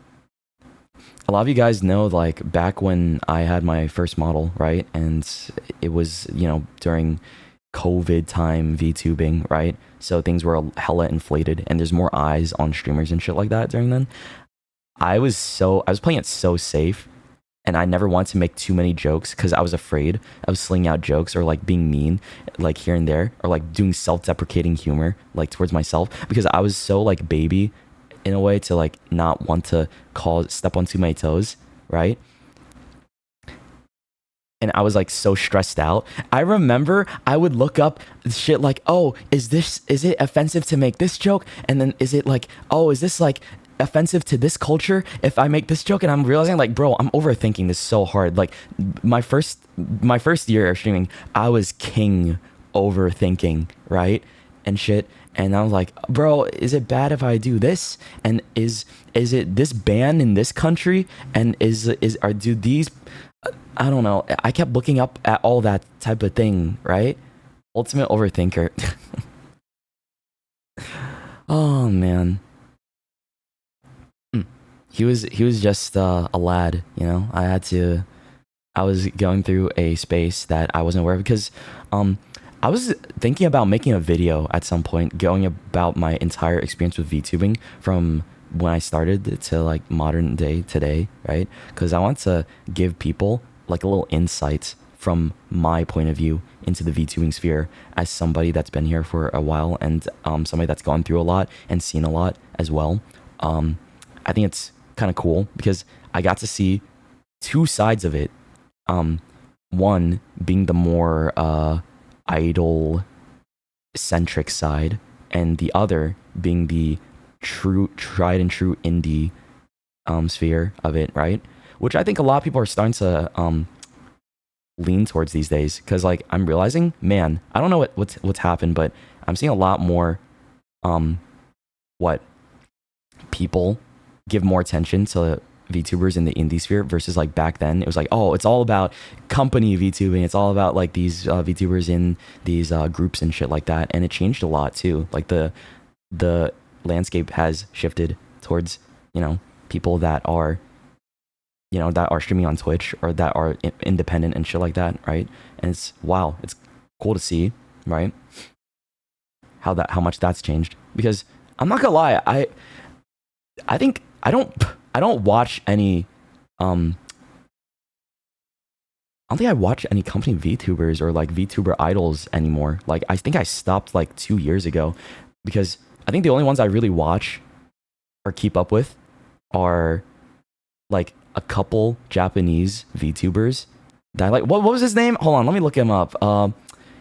[SPEAKER 1] A lot of you guys know, like, back when I had my first model, right? And it was, you know, during COVID time VTubing, right? So things were hella inflated and there's more eyes on streamers and shit like that during then. I was playing it so safe, and I never wanted to make too many jokes because I was afraid of slinging out jokes or like being mean, like here and there, or like doing self-deprecating humor like towards myself, because I was so like baby in a way to like not want to step on too many toes, right? And I was like so stressed out. I remember I would look up shit like, oh, is it offensive to make this joke? And then is it like, oh, is this like offensive to this culture if I make this joke? And I'm realizing like, bro, I'm overthinking this so hard. Like my first year of streaming, I was king overthinking, right? And shit. And I was like, bro, is it bad if I do this? And is it this banned in this country? And do these, I don't know. I kept looking up at all that type of thing, right? Ultimate overthinker. Oh man. He was just a lad, you know. I was going through a space that I wasn't aware of, because I was thinking about making a video at some point going about my entire experience with VTubing from when I started to like modern day today, right? Because I want to give people like a little insight from my point of view into the VTubing sphere as somebody that's been here for a while, and somebody that's gone through a lot and seen a lot as well. I think it's kind of cool because I got to see two sides of it. One being the more idol centric side, and the other being the tried and true indie sphere of it, right? Which I think a lot of people are starting to lean towards these days, because like I'm realizing, man, I don't know what's happened, but I'm seeing a lot more people give more attention to VTubers in the indie sphere versus like back then. It was like, oh, it's all about company VTubing, it's all about like these VTubers in these groups and shit like that. And it changed a lot too. Like the landscape has shifted towards, you know, people that are, you know, that are streaming on Twitch or that are independent and shit like that, right? And it's wow, it's cool to see, right? How much that's changed. Because I'm not gonna lie, I think I don't watch any I don't think I watch any company VTubers or like VTuber idols anymore. Like I think I stopped like 2 years ago, because I think the only ones I really watch or keep up with are like a couple Japanese VTubers that I like. What was his name? Hold on, let me look him up.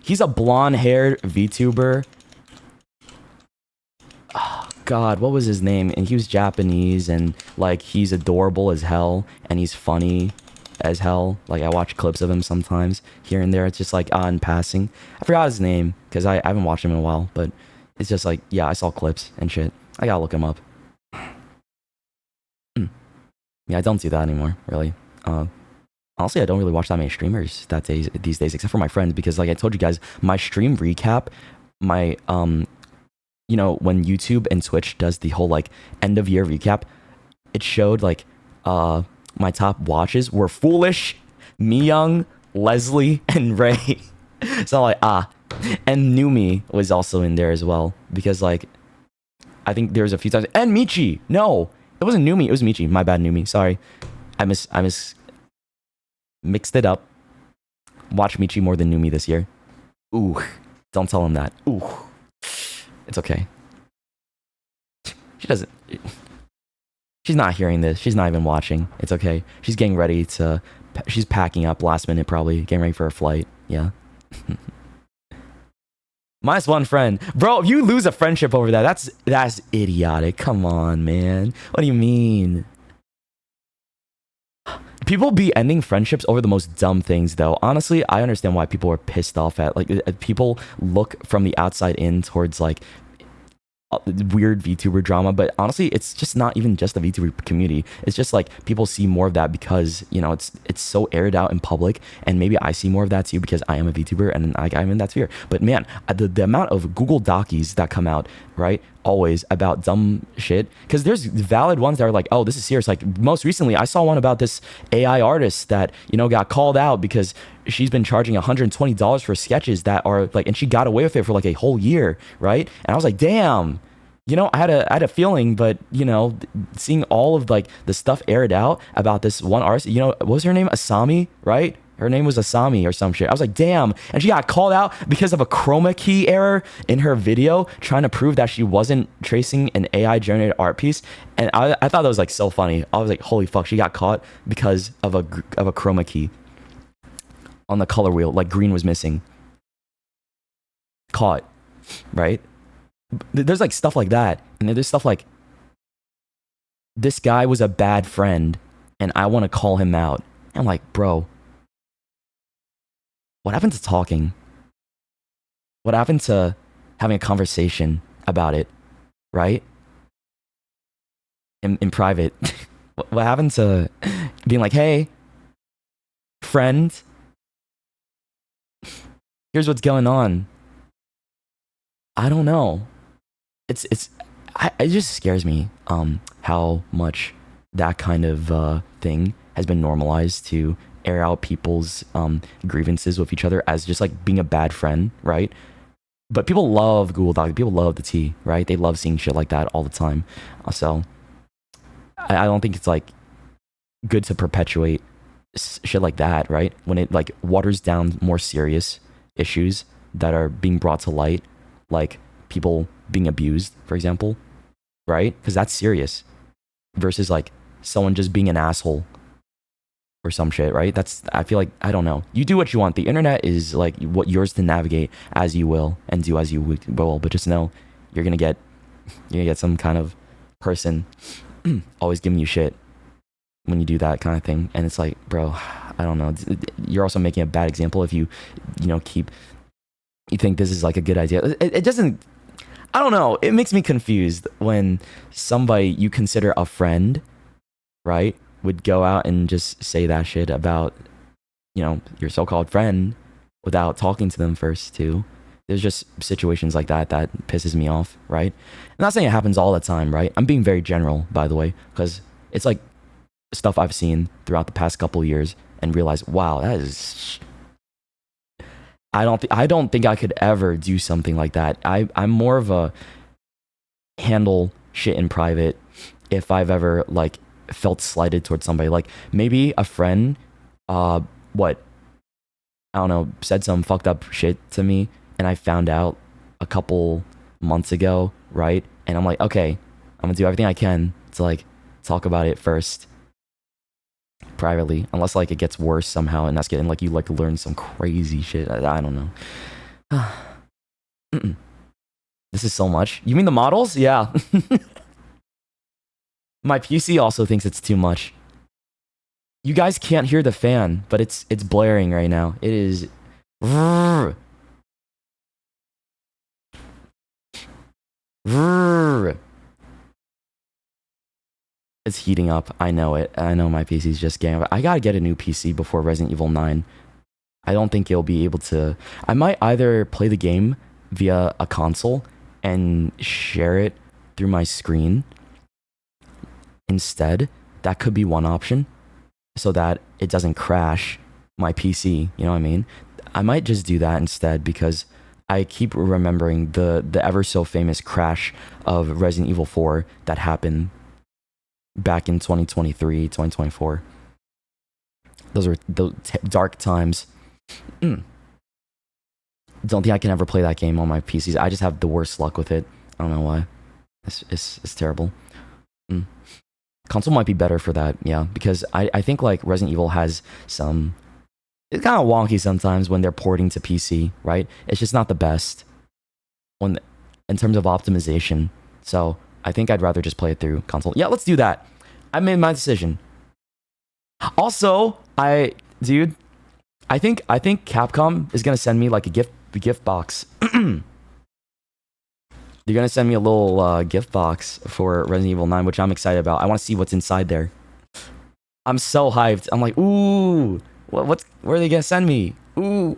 [SPEAKER 1] He's a blonde-haired VTuber. Oh, God, what was his name? And he was Japanese, and like he's adorable as hell, and he's funny as hell. Like I watch clips of him sometimes here and there. It's just like in passing. I forgot his name because I haven't watched him in a while, but it's just like, yeah, I saw clips and shit. I gotta look him up. Yeah, I don't do that anymore, really. Honestly, I don't really watch that many streamers these days, except for my friends, because like I told you guys, my stream recap, my you know, when YouTube and Twitch does the whole like end of year recap, it showed like my top watches were Foolish, Miyoung, Leslie, and Ray. So like and Numi was also in there as well, because like I think there was a few times, and Michi. No, it wasn't Numi, it was Michi. My bad, Numi. Sorry, I mixed it up. Watch Michi more than Numi this year. Ooh, don't tell him that. Ooh, it's okay. She doesn't. She's not hearing this. She's not even watching. It's okay. She's getting ready to. She's packing up last minute, probably getting ready for a flight. Yeah. Minus one friend, bro. If you lose a friendship over that, that's idiotic. Come on, man. What do you mean? People be ending friendships over the most dumb things, though. Honestly, I understand why people are pissed off at, like, people look from the outside in towards like weird VTuber drama, but honestly, it's just not even just the VTuber community. It's just like people see more of that because, you know, it's so aired out in public, and maybe I see more of that too because I am a VTuber and like I'm in that sphere. But man, the amount of Google Docies that come out, right, always about dumb shit, because there's valid ones that are like, oh, this is serious. Like most recently I saw one about this AI artist that, you know, got called out because she's been charging $120 for sketches that are like, and she got away with it for like a whole year, right? And I was like, damn, you know, I had a feeling, but you know, seeing all of like the stuff aired out about this one artist, you know, what was her name? Asami, right? Her name was Asami or some shit. I was like, damn. And she got called out because of a chroma key error in her video, trying to prove that she wasn't tracing an AI generated art piece. And I thought that was like so funny. I was like, holy fuck, she got caught because of a chroma key on the color wheel. Like green was missing. Caught, right? There's like stuff like that. And there's stuff like, this guy was a bad friend and I want to call him out. And I'm like, bro, what happened to talking? What happened to having a conversation about it, right? In private. What happened to being like, hey, friend, here's what's going on. I don't know. It just scares me how much that kind of thing has been normalized, to air out people's grievances with each other as just like being a bad friend, right? But people love Google Docs. People love the tea, right? They love seeing shit like that all the time. So I don't think it's like good to perpetuate shit like that, right? When it like waters down more serious issues that are being brought to light, like people being abused, for example, right? Because that's serious, versus like someone just being an asshole or some shit, right? I feel like, I don't know. You do what you want. The internet is like what yours to navigate as you will and do as you will. But just know you're gonna get some kind of person always giving you shit when you do that kind of thing. And it's like, bro, I don't know. You're also making a bad example if you think this is like a good idea. It doesn't. I don't know. It makes me confused when somebody you consider a friend, right, would go out and just say that shit about, you know, your so-called friend without talking to them first too. There's just situations like that that pisses me off, right? I'm not saying it happens all the time, right? I'm being very general, by the way, because it's like stuff I've seen throughout the past couple of years and realized, wow, that is... I don't think I could ever do something like that. I'm more of a handle shit in private if I've ever like felt slighted towards somebody. Like maybe a friend I don't know, said some fucked up shit to me and I found out a couple months ago, right? And I'm like, okay, I'm gonna do everything I can to like talk about it first privately, unless like it gets worse somehow and that's getting like you like learn some crazy shit. I don't know. This is so much. You mean the models? Yeah. My PC also thinks it's too much. You guys can't hear the fan, but it's blaring right now. It is. It's heating up. I know it. I know my PC's just getting. I gotta get a new PC before Resident Evil 9. I don't think you'll be able to. I might either play the game via a console and share it through my screen instead. That could be one option, so that it doesn't crash my PC. You know what I mean? I might just do that instead, because I keep remembering the ever so famous crash of Resident Evil 4 that happened back in 2023, 2024. Those were those dark times. Don't think I can ever play that game on my PCs. I just have the worst luck with it. I don't know why. It's terrible. Console might be better for that, yeah, because I think like Resident Evil has some... It's kind of wonky sometimes when they're porting to PC, right? It's just not the best in terms of optimization. So I think I'd rather just play it through console. Yeah, let's do that. I made my decision. Also, I think Capcom is gonna send me like a gift box. They're gonna send me a little gift box for Resident Evil 9, which I'm excited about. I want to see what's inside there. I'm so hyped. I'm like, ooh, where are they gonna send me? Ooh.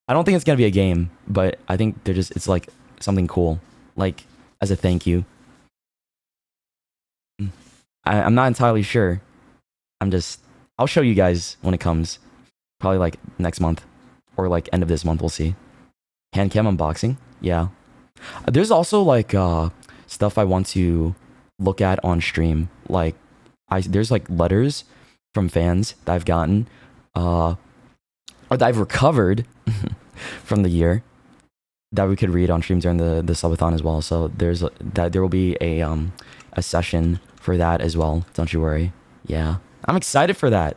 [SPEAKER 1] I don't think it's gonna be a game, but I think it's like something cool. like as a thank you. I'm not entirely sure. I'll show you guys when it comes. Probably like next month or like end of this month. We'll see. Hand cam unboxing. Yeah. There's also like stuff I want to look at on stream. Like there's like letters from fans that I've gotten or that I've recovered from the year that we could read on stream during the subathon as well. So there will be a session for that as well. Don't you worry. Yeah. I'm excited for that.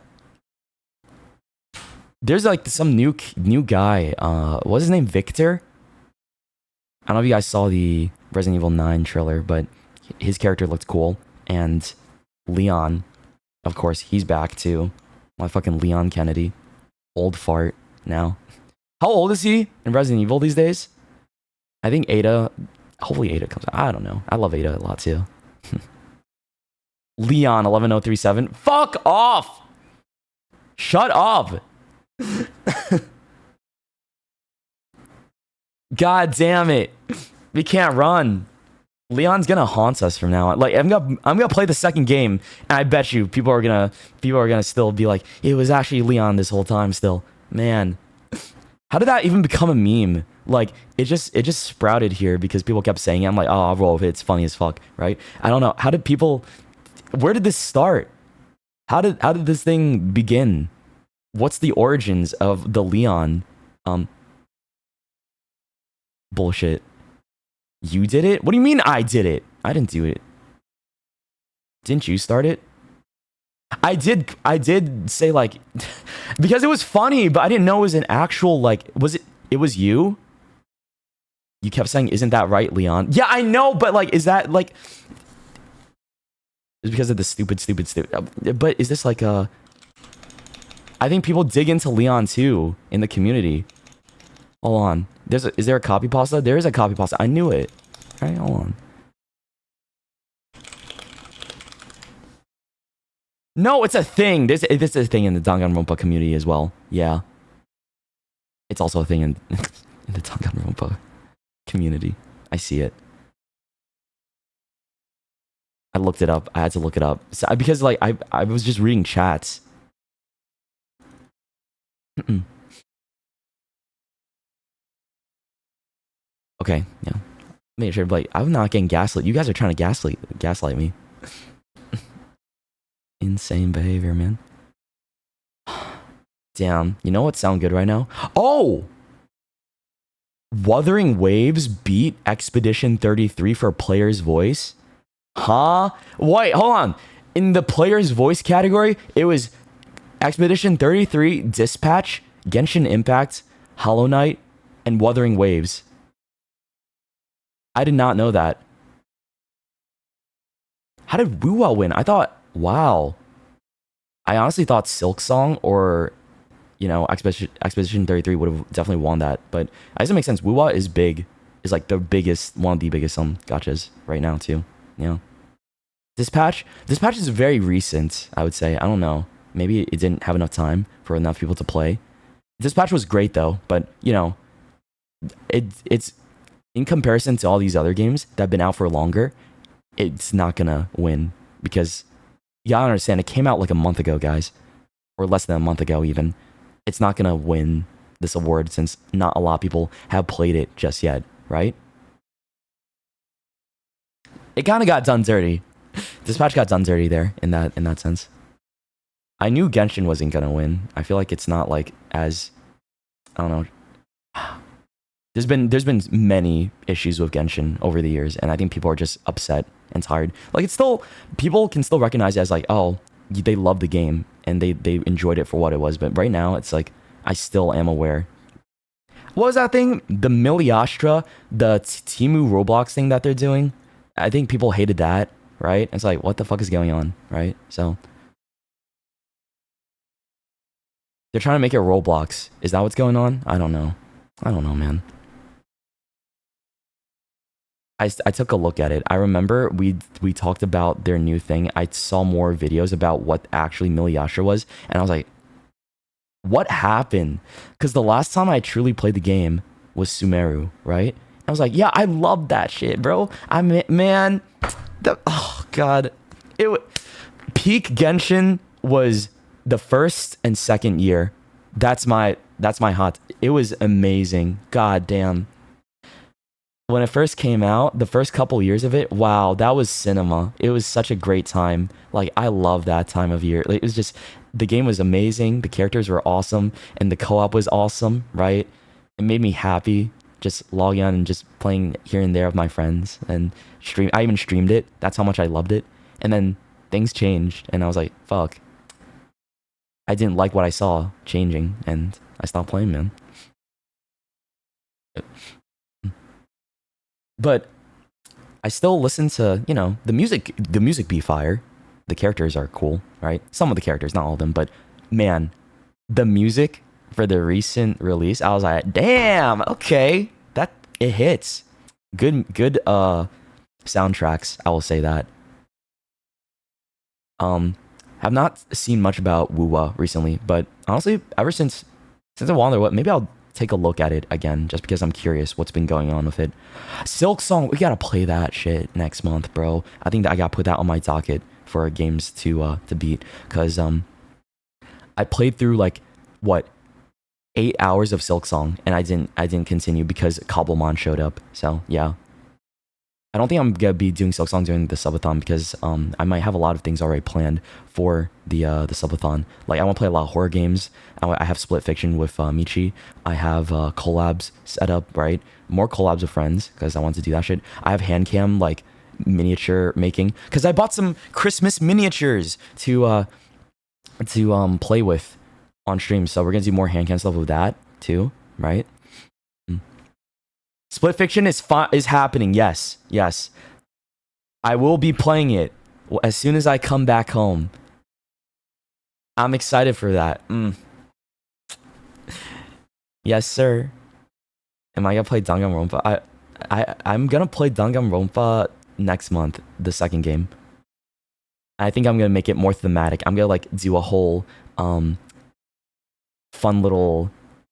[SPEAKER 1] There's like some new guy. What's his name? Victor? I don't know if you guys saw the Resident Evil 9 trailer, but his character looked cool. And Leon, of course, he's back too. My fucking Leon Kennedy. Old fart now. How old is he in Resident Evil these days? I think Ada, hopefully Ada comes out. I don't know. I love Ada a lot too. Leon 11037. Fuck off! Shut up! God damn it. We can't run. Leon's gonna haunt us from now on. Like I'm gonna play the second game, and I bet you people are gonna still be like, it was actually Leon this whole time still. Man. How did that even become a meme? Like it just sprouted here because people kept saying it. I'm like, oh, I'll roll with it. It's funny as fuck, right? I don't know. Where did this start? How did this thing begin? What's the origins of the Leon bullshit? You did it? What do you mean I did it? I didn't do it. Didn't you start it? I did say like because it was funny, but I didn't know it was an actual like it was you? You kept saying, isn't that right, Leon? Yeah, I know, but like is that like it's because of the stupid but is this like a I think people dig into Leon too in the community. Hold on. Is there a copy pasta? There is a copy pasta. I knew it. All right, hold on. No, it's a thing. This is a thing in the Danganronpa community as well. Yeah. It's also a thing in the Danganronpa community. I see it. I looked it up. I had to look it up. Because like I was just reading chats. Okay, yeah. Make sure, like, I'm not getting gaslit. You guys are trying to gaslight me. Insane behavior, man. Damn. You know what sound good right now? Oh! Wuthering Waves beat Expedition 33 for player's voice? Huh? Wait, hold on. In the player's voice category, it was Expedition 33, Dispatch, Genshin Impact, Hollow Knight, and Wuthering Waves. I did not know that. How did Wuwa win? I thought, wow. I honestly thought Silk Song or, you know, Expedition 33 would have definitely won that. But it doesn't make sense. Wuwa is big. Is like the biggest, one of the biggest gachas right now too. You know. Dispatch is very recent, I would say. I don't know. Maybe it didn't have enough time for enough people to play. Dispatch was great though, but you know, it's in comparison to all these other games that have been out for longer, it's not gonna win because you gotta understand it came out like a month ago, guys, or less than a month ago even. It's not gonna win this award since not a lot of people have played it just yet, right? It kind of got done dirty. Dispatch got done dirty there in that sense. I knew Genshin wasn't gonna win. I feel like it's not like as I don't know. There's been many issues with Genshin over the years, and I think people are just upset and tired. Like it's still people can still recognize it as like, oh, they love the game and they enjoyed it for what it was. But right now, it's like I still am aware. What was that thing? The Miliastra, the Timu Roblox thing that they're doing. I think people hated that, right? It's like, what the fuck is going on, right? So they're trying to make it Roblox. Is that what's going on? I don't know, man. I took a look at it. I remember we talked about their new thing. I saw more videos about what actually Miliastra was, and I was like, what happened? Because the last time I truly played the game was Sumeru, right? I was like, yeah, I love that shit, bro. I mean, man, oh god, peak Genshin was the first and second year. That's my hot. It was amazing. God damn. When it first came out, the first couple years of it, wow, that was cinema. It was such a great time. Like, I love that time of year. Like, it was just, the game was amazing. The characters were awesome, and the co-op was awesome, right? It made me happy just logging on and just playing here and there with my friends and stream. I even streamed it. That's how much I loved it. And then things changed, and I was like, fuck. I didn't like what I saw changing, and I stopped playing, man. But I still listen to, you know, the music be fire. The characters are cool, right? Some of the characters, not all of them, but man, the music for the recent release, I was like, damn, okay, that it hits. Good soundtracks, I will say that. Have not seen much about Wuwa recently, but honestly, ever since I wonder maybe I'll take a look at it again just because I'm curious what's been going on with it. Silk Song, we gotta play that shit next month, bro. I think that I gotta put that on my docket for games to beat, because I played through like what 8 hours of Silk Song and I didn't continue because Cobblemon showed up. So yeah, I don't think I'm gonna be doing Silk Song during the subathon because I might have a lot of things already planned for the subathon. Like, I want to play a lot of horror games. I have Split Fiction with Michi. I have collabs set up, right? More collabs with friends because I want to do that shit. I have hand cam, like, miniature making, because I bought some Christmas miniatures to play with on stream. So we're gonna do more hand cam stuff with that too, right? Split Fiction is happening. Yes. I will be playing it as soon as I come back home. I'm excited for that. Yes, sir. Am I gonna play Danganronpa? I'm gonna play Danganronpa next month, the second game. I think I'm gonna make it more thematic. I'm gonna like do a whole fun little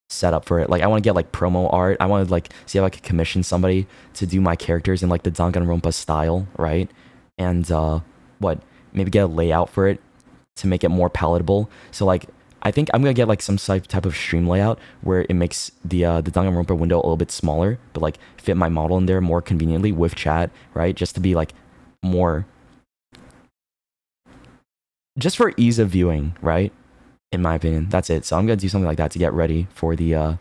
[SPEAKER 1] setup for it. Like, I want to get like promo art. I want to like see if I could commission somebody to do my characters in like the Danganronpa style, right? And maybe get a layout for it to make it more palatable. So like, I think I'm gonna get like some type of stream layout where it makes the Danganronpa window a little bit smaller, but like fit my model in there more conveniently with chat, right? Just to be like more, just for ease of viewing, right? In my opinion, that's it. So I'm gonna do something like that to get ready for the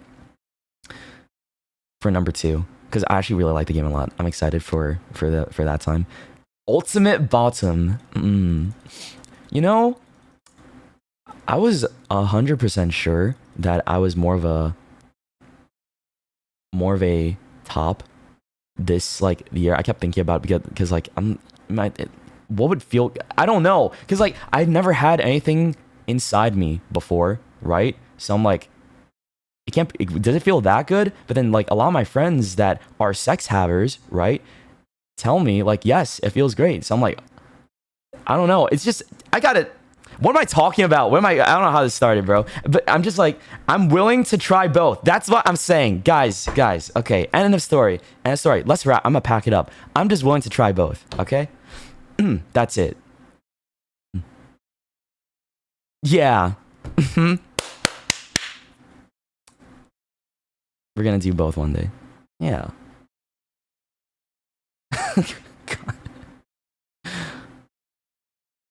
[SPEAKER 1] for number 2, because I actually really like the game a lot. I'm excited for that time. Ultimate Bottom. You know, I was 100% sure that I was more of a top this like year. I kept thinking about it because like what would feel, I don't know, because like I've never had anything inside me before, right? So I'm like, does it feel that good? But then like a lot of my friends that are sex havers, right, tell me like, yes, it feels great. So I'm like, I don't know. It's just, what am I talking about? I don't know how this started, bro. But I'm just like, I'm willing to try both. That's what I'm saying. Guys, okay. End of story. Let's wrap. I'm gonna pack it up. I'm just willing to try both, okay? That's it. Yeah. We're gonna do both one day. Yeah. God.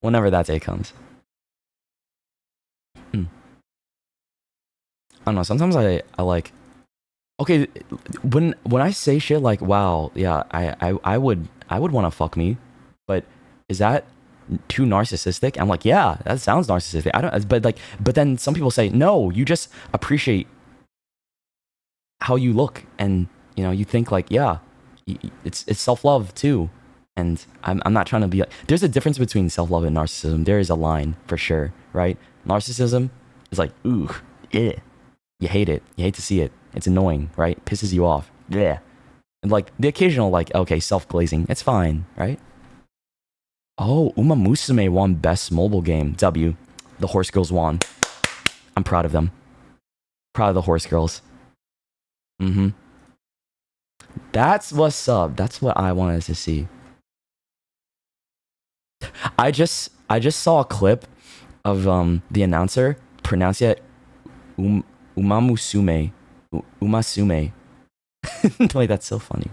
[SPEAKER 1] Whenever that day comes. I don't know. Sometimes I like. Okay, when I say shit like, "Wow, yeah, I would want to fuck me," but is that too narcissistic? I'm like, yeah, that sounds narcissistic. I don't, but then some people say, no, you just appreciate how you look, and you know, you think like, yeah, it's self-love too. And I'm not trying to be like, there's a difference between self-love and narcissism. There is a line for sure, right? Narcissism is like, ooh, yeah, you hate it, you hate to see it, it's annoying, right? Pisses you off, yeah. And like the occasional like, okay, self-glazing, it's fine, right? Oh, Uma Musume won Best Mobile Game. W. The Horse Girls won. I'm proud of them. Proud of the Horse Girls. That's what's up. That's what I wanted to see. I just saw a clip of the announcer pronounce it Umamusume. Umasume. Like, that's so funny.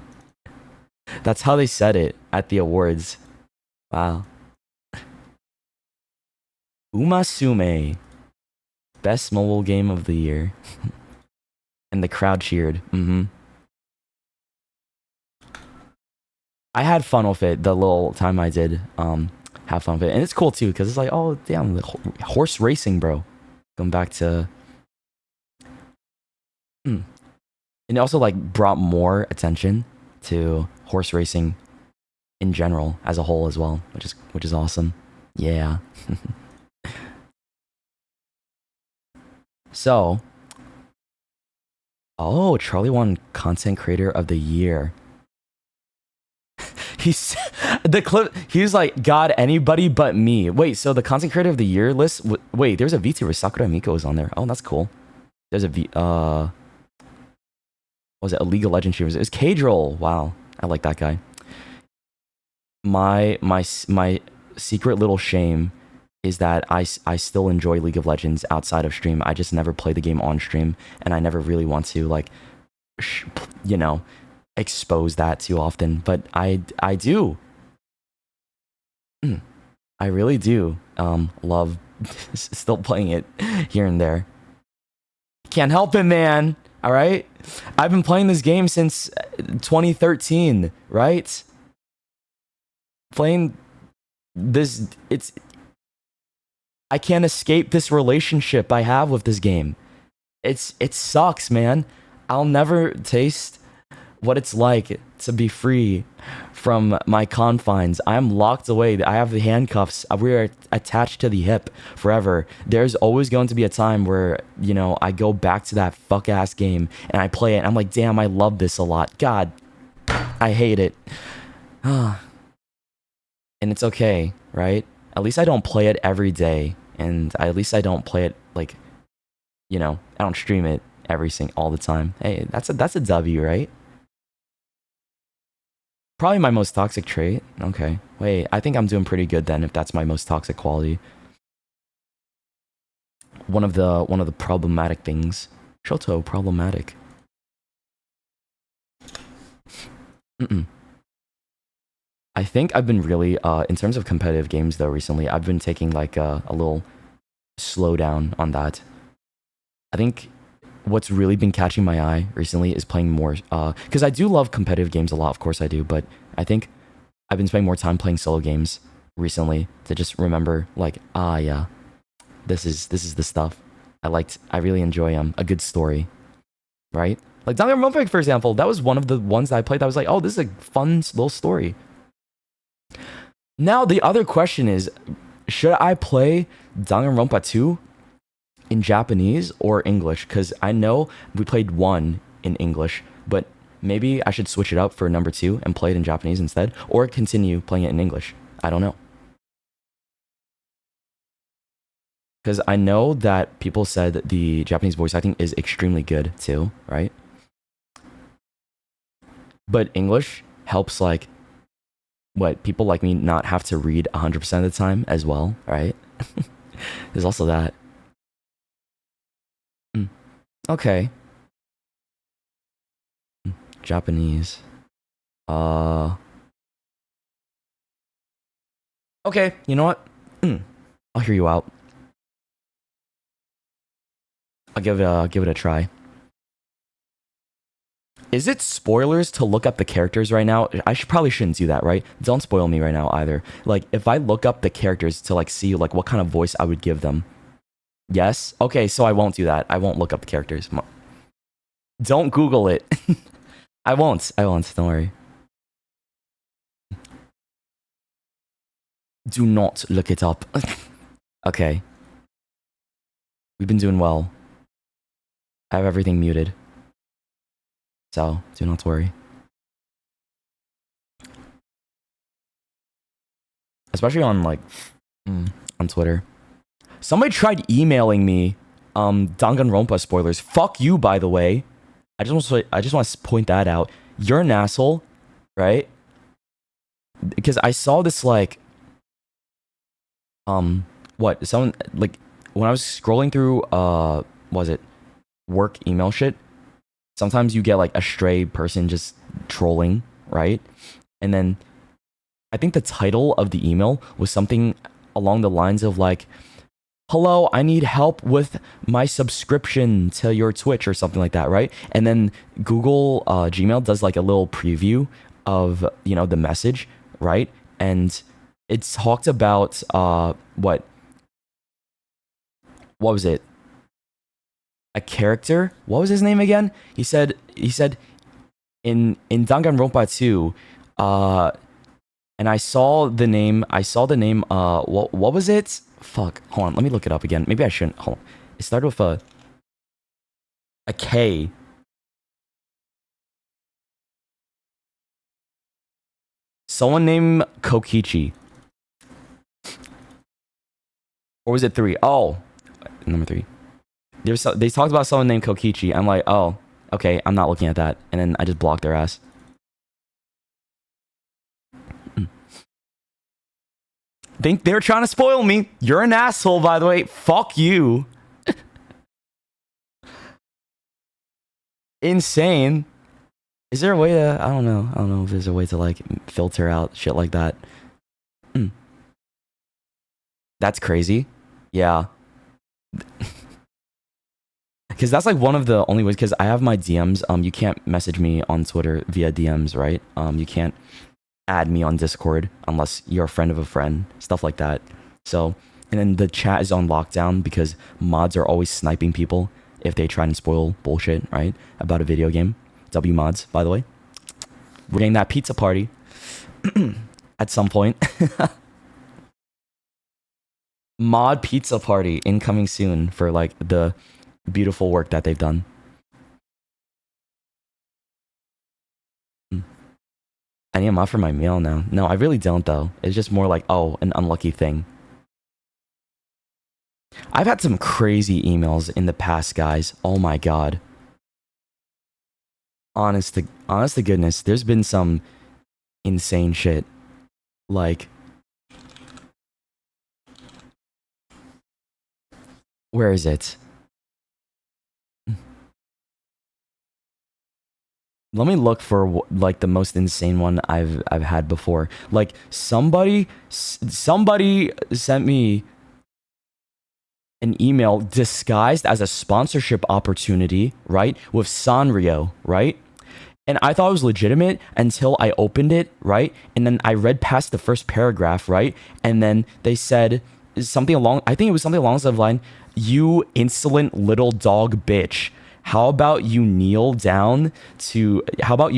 [SPEAKER 1] That's how they said it at the awards. Wow. Umasume. Best mobile game of the year. And the crowd cheered. I had fun with it the little time I did have fun with it. And it's cool too, because it's like, oh damn, horse racing, bro. Going back to and it also like brought more attention to horse racing in general as a whole as well, which is awesome. Yeah. So, oh, Charlie won Content Creator of the Year. He's the clip. He was like, God, anybody but me. Wait, so the Content Creator of the Year list. Wait, there's a VTuber. Sakura Miko was on there. Oh, that's cool. There's a what was it? A League of Legends streamer. It was K-Droll. Wow, I like that guy. My secret little shame is that I still enjoy League of Legends outside of stream. I just never play the game on stream, and I never really want to like, you know, expose that too often. But I do. I really do love still playing it here and there. Can't help it, man. All right, I've been playing this game since 2013, right? Playing this, I can't escape this relationship I have with this game. It sucks, man. I'll never taste what it's like to be free from my confines. I'm locked away. I have the handcuffs. We're attached to the hip forever. There's always going to be a time where, you know, I go back to that fuck ass game and I play it and I'm like, damn, I love this a lot. God, I hate it. And it's okay, right? At least I don't play it every day, and at least I don't play it like, you know, I don't stream it all the time. Hey, that's a W, right? Probably my most toxic trait. Okay, wait, I think I'm doing pretty good then if that's my most toxic quality. One of the problematic things. Shxtou, problematic. I think I've been really, in terms of competitive games though recently, I've been taking like a little slowdown on that. I think what's really been catching my eye recently is playing more, because I do love competitive games a lot, of course I do, but I think I've been spending more time playing solo games recently to just remember like, yeah, this is the stuff. I really enjoy a good story, right? Like Danganronpa, for example, that was one of the ones that I played that was like, oh, this is a fun little story. Now, the other question is, should I play Danganronpa 2 in Japanese or English? Because I know we played 1 in English, but maybe I should switch it up for number 2 and play it in Japanese instead, or continue playing it in English. I don't know. Because I know that people said that the Japanese voice acting is extremely good too, right? But English helps like, what, people like me not have to read 100% of the time as well, right? There's also that. Okay. Japanese. Okay, you know what? I'll hear you out. I'll give it a try. Is it spoilers to look up the characters right now? Probably shouldn't do that, right? Don't spoil me right now either. Like, if I look up the characters to like see like what kind of voice I would give them. Yes? Okay, so I won't do that. I won't look up the characters. Don't Google it. I won't. Don't worry. Do not look it up. Okay. We've been doing well. I have everything muted. So, do not worry. Especially on, like, on Twitter. Somebody tried emailing me, Danganronpa spoilers. Fuck you, by the way. I just want to point that out. you're an asshole, right? Because I saw this like what someone like when I was scrolling through was it work email shit, sometimes you get like a stray person just trolling, right? And then I think the title of the email was something along the lines of like, hello, I need help with my subscription to your Twitch or something like that, right? And then Google Gmail does like a little preview of, you know, the message, right? And it's talked about what was it? A character? What was his name again? He said in Danganronpa 2, and I saw the name, what was it? Fuck, hold on, let me look it up again. Maybe I shouldn't, hold on. It started with a K. Someone named Kokichi. Or was it 3? Oh, number 3. They talked about someone named Kokichi. I'm like, oh, okay, I'm not looking at that. And then I just blocked their ass. Think they're trying to spoil me. You're an asshole, by the way. Fuck you. Insane. Is there a way to, I don't know if there's a way to like filter out shit like that. That's crazy. Yeah. Because that's like one of the only ways, because I have my DMs. You can't message me on Twitter via DMs, right? You can't add me on Discord unless you're a friend of a friend, stuff like that. So, and then the chat is on lockdown because mods are always sniping people if they try and spoil bullshit, right? About a video game. W mods, by the way. We're getting that pizza party at some point. Mod pizza party incoming soon for like the beautiful work that they've done. I need a mod for my meal now. No, I really don't though. It's just more like, oh, an unlucky thing. I've had some crazy emails in the past, guys. Oh my god. Honest to goodness, there's been some insane shit. Like, where is it? Let me look for like the most insane one I've had before. Like somebody sent me an email disguised as a sponsorship opportunity, right? With Sanrio, right? And I thought it was legitimate until I opened it, right? And then I read past the first paragraph, right? And then they said something along, I think it was something along the line, you insolent little dog bitch. How about you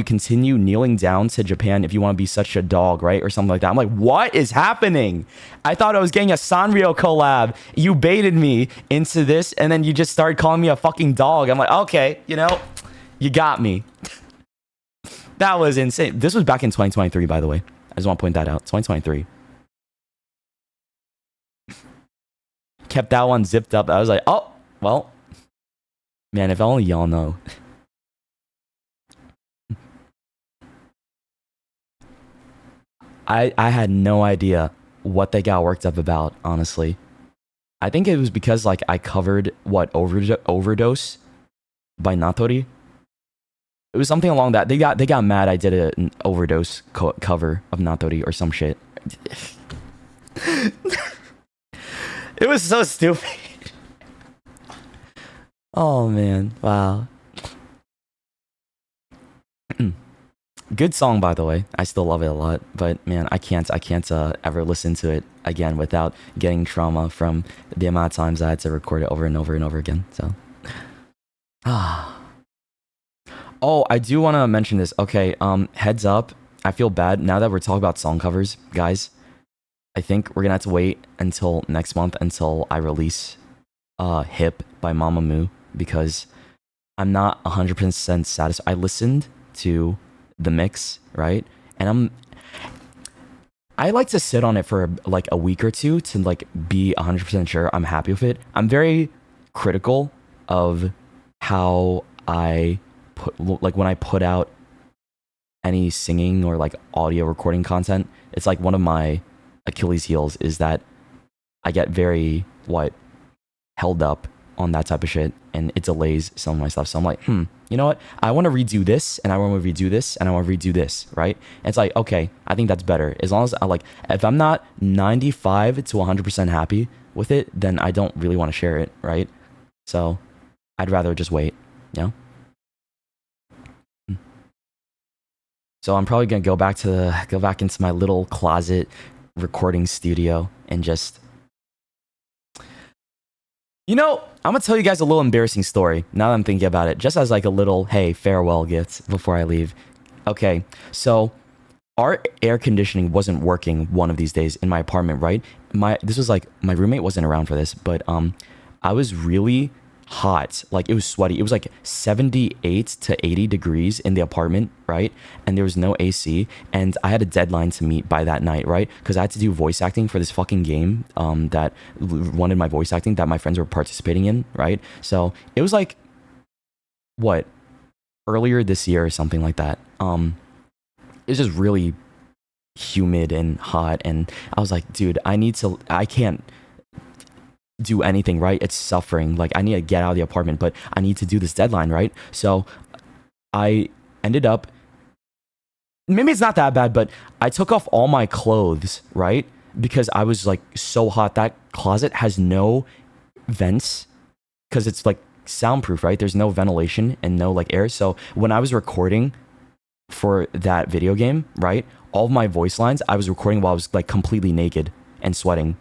[SPEAKER 1] continue kneeling down to Japan if you want to be such a dog, right? Or something like that. I'm like, what is happening? I thought I was getting a Sanrio collab. You baited me into this and then you just started calling me a fucking dog. I'm like, okay, you know, you got me. That was insane. This was back in 2023, by the way. I just want to point that out. 2023. Kept that one zipped up. I was like, oh, well. Man, if only y'all know. I had no idea what they got worked up about, honestly. I think it was because like I covered Overdose by Natori. It was something along that. They got mad I did an Overdose cover of Natori or some shit. It was so stupid. Oh man, wow. Good song, by the way. I still love it a lot, but man, I can't ever listen to it again without getting trauma from the amount of times I had to record it over and over and over again. So, oh, I do want to mention this. Okay, heads up. I feel bad now that we're talking about song covers, guys. I think we're gonna have to wait until next month until I release "Hip" by Mamamoo, because I'm not 100% satisfied. I listened to the mix, right? And I like to sit on it for like a week or two to like be 100% sure I'm happy with it. I'm very critical of how I put, like when I put out any singing or like audio recording content. It's like one of my Achilles heels is that I get very held up on that type of shit, and it delays some of my stuff. So I'm like, you know what? I want to redo this, and I want to redo this, and I want to redo this, right? And it's like, okay, I think that's better. As long as I like, if I'm not 95 to 100% happy with it, then I don't really want to share it, right? So I'd rather just wait, you know? So I'm probably gonna go back into my little closet recording studio and just, you know, I'm gonna tell you guys a little embarrassing story now that I'm thinking about it, just as like a little, hey, farewell gift before I leave. Okay, so our air conditioning wasn't working one of these days in my apartment, right? This was like, my roommate wasn't around for this, but I was really hot. Like, it was sweaty. It was like 78 to 80 degrees in the apartment, right? And there was no AC, and I had a deadline to meet by that night, right? Because I had to do voice acting for this fucking game that wanted my voice acting that my friends were participating in, right? So it was like, earlier this year or something like that. It was just really humid and hot, and I was like, dude, I can't do anything, right? It's suffering. Like, I need to get out of the apartment, but I need to do this deadline, right? So I ended up, maybe it's not that bad, but I took off all my clothes, right? Because I was like so hot. That closet has no vents because it's like soundproof, right? There's no ventilation and no like air. So when I was recording for that video game, right, all of my voice lines I was recording while I was like completely naked and sweating.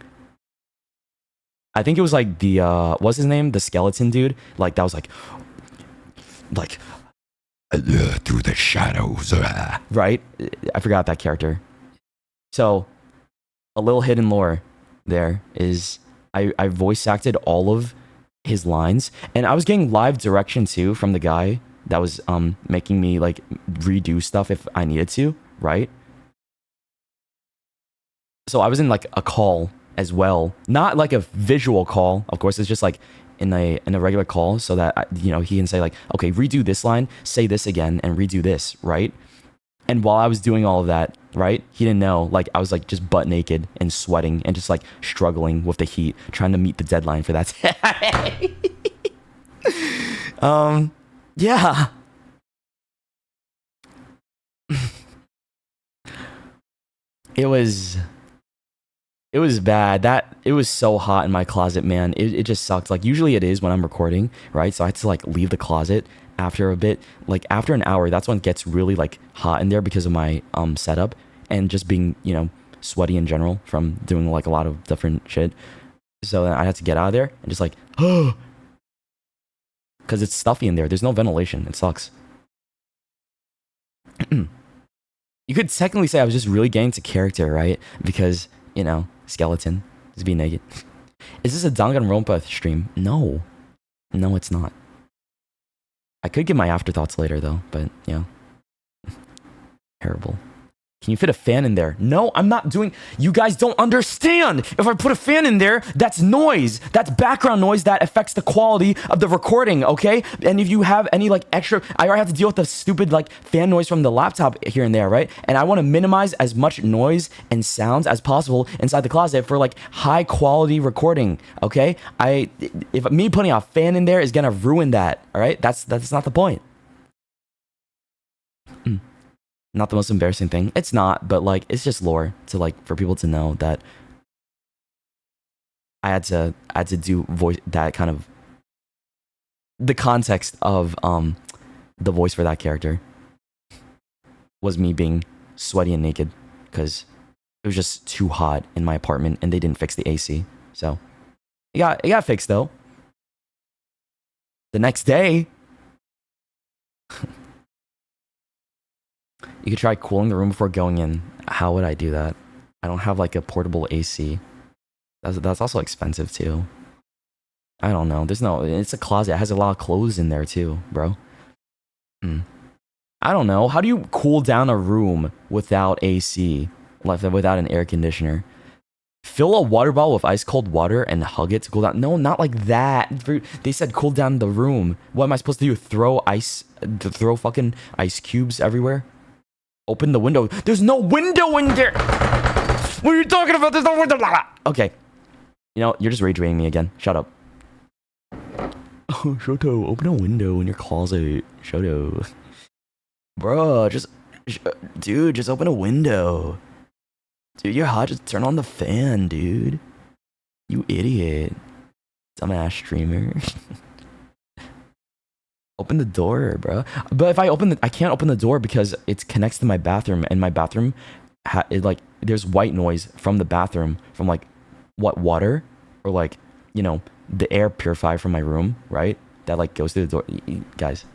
[SPEAKER 1] I think it was like the what's his name, the skeleton dude, like that was like through the shadows, right? I forgot that character. So a little hidden lore there is I voice acted all of his lines, and I was getting live direction too from the guy that was making me like redo stuff if I needed to, right? So I was in like a call as well, not like a visual call, of course. It's just like in a regular call, so that he can say like, okay, redo this line, say this again, and redo this, right? And while I was doing all of that, right, he didn't know, like, I was like just butt naked and sweating and just like struggling with the heat, trying to meet the deadline for that. Yeah. It was bad. It was so hot in my closet, man. It just sucked. Like, usually it is when I'm recording, right? So I had to like leave the closet after a bit. Like, after an hour, that's when it gets really like hot in there because of my setup and just being, sweaty in general from doing like a lot of different shit. So then I had to get out of there and just like, because it's stuffy in there. There's no ventilation. It sucks. You could technically say I was just really getting to character, right? Because, skeleton, just be naked. Is this a Danganronpa stream? No, it's not. I could give my afterthoughts later though, but yeah. Terrible. Can you fit a fan in there? No, I'm not doing... You guys don't understand. If I put a fan in there, that's noise. That's background noise that affects the quality of the recording, okay? And if you have any, like, extra... I already have to deal with the stupid, like, fan noise from the laptop here and there, right? And I want to minimize as much noise and sounds as possible inside the closet for, like, high-quality recording, okay? If me putting a fan in there is gonna ruin that, all right? That's not the point. Not the most embarrassing thing. It's not, but like it's just lore to like for people to know that I had to do voice that kind of the context of the voice for that character was me being sweaty and naked because it was just too hot in my apartment and they didn't fix the AC. So it got fixed though. The next day. You could try cooling the room before going in. How would I do that? I don't have like a portable AC. That's also expensive too. I don't know. It's a closet. It has a lot of clothes in there too, bro. I don't know. How do you cool down a room without AC? Without an air conditioner? Fill a water bottle with ice cold water and hug it to cool down. No, not like that. They said cool down the room. What am I supposed to do? Throw fucking ice cubes everywhere? Open the window. There's no window in there. What are you talking about? There's no window. Okay. You know, you're just rage baiting me again. Shut up. Oh, Shxtou, open a window in your closet. Shxtou. Bro, dude, just open a window. Dude, you're hot. Just turn on the fan, dude. You idiot. Dumbass streamer. Open the door, bro. But if I I can't open the door because it connects to my bathroom, and my bathroom, there's white noise from the bathroom, from like, what, water? Or like, you know, the air purifier from my room, right? That like goes through the door. Guys.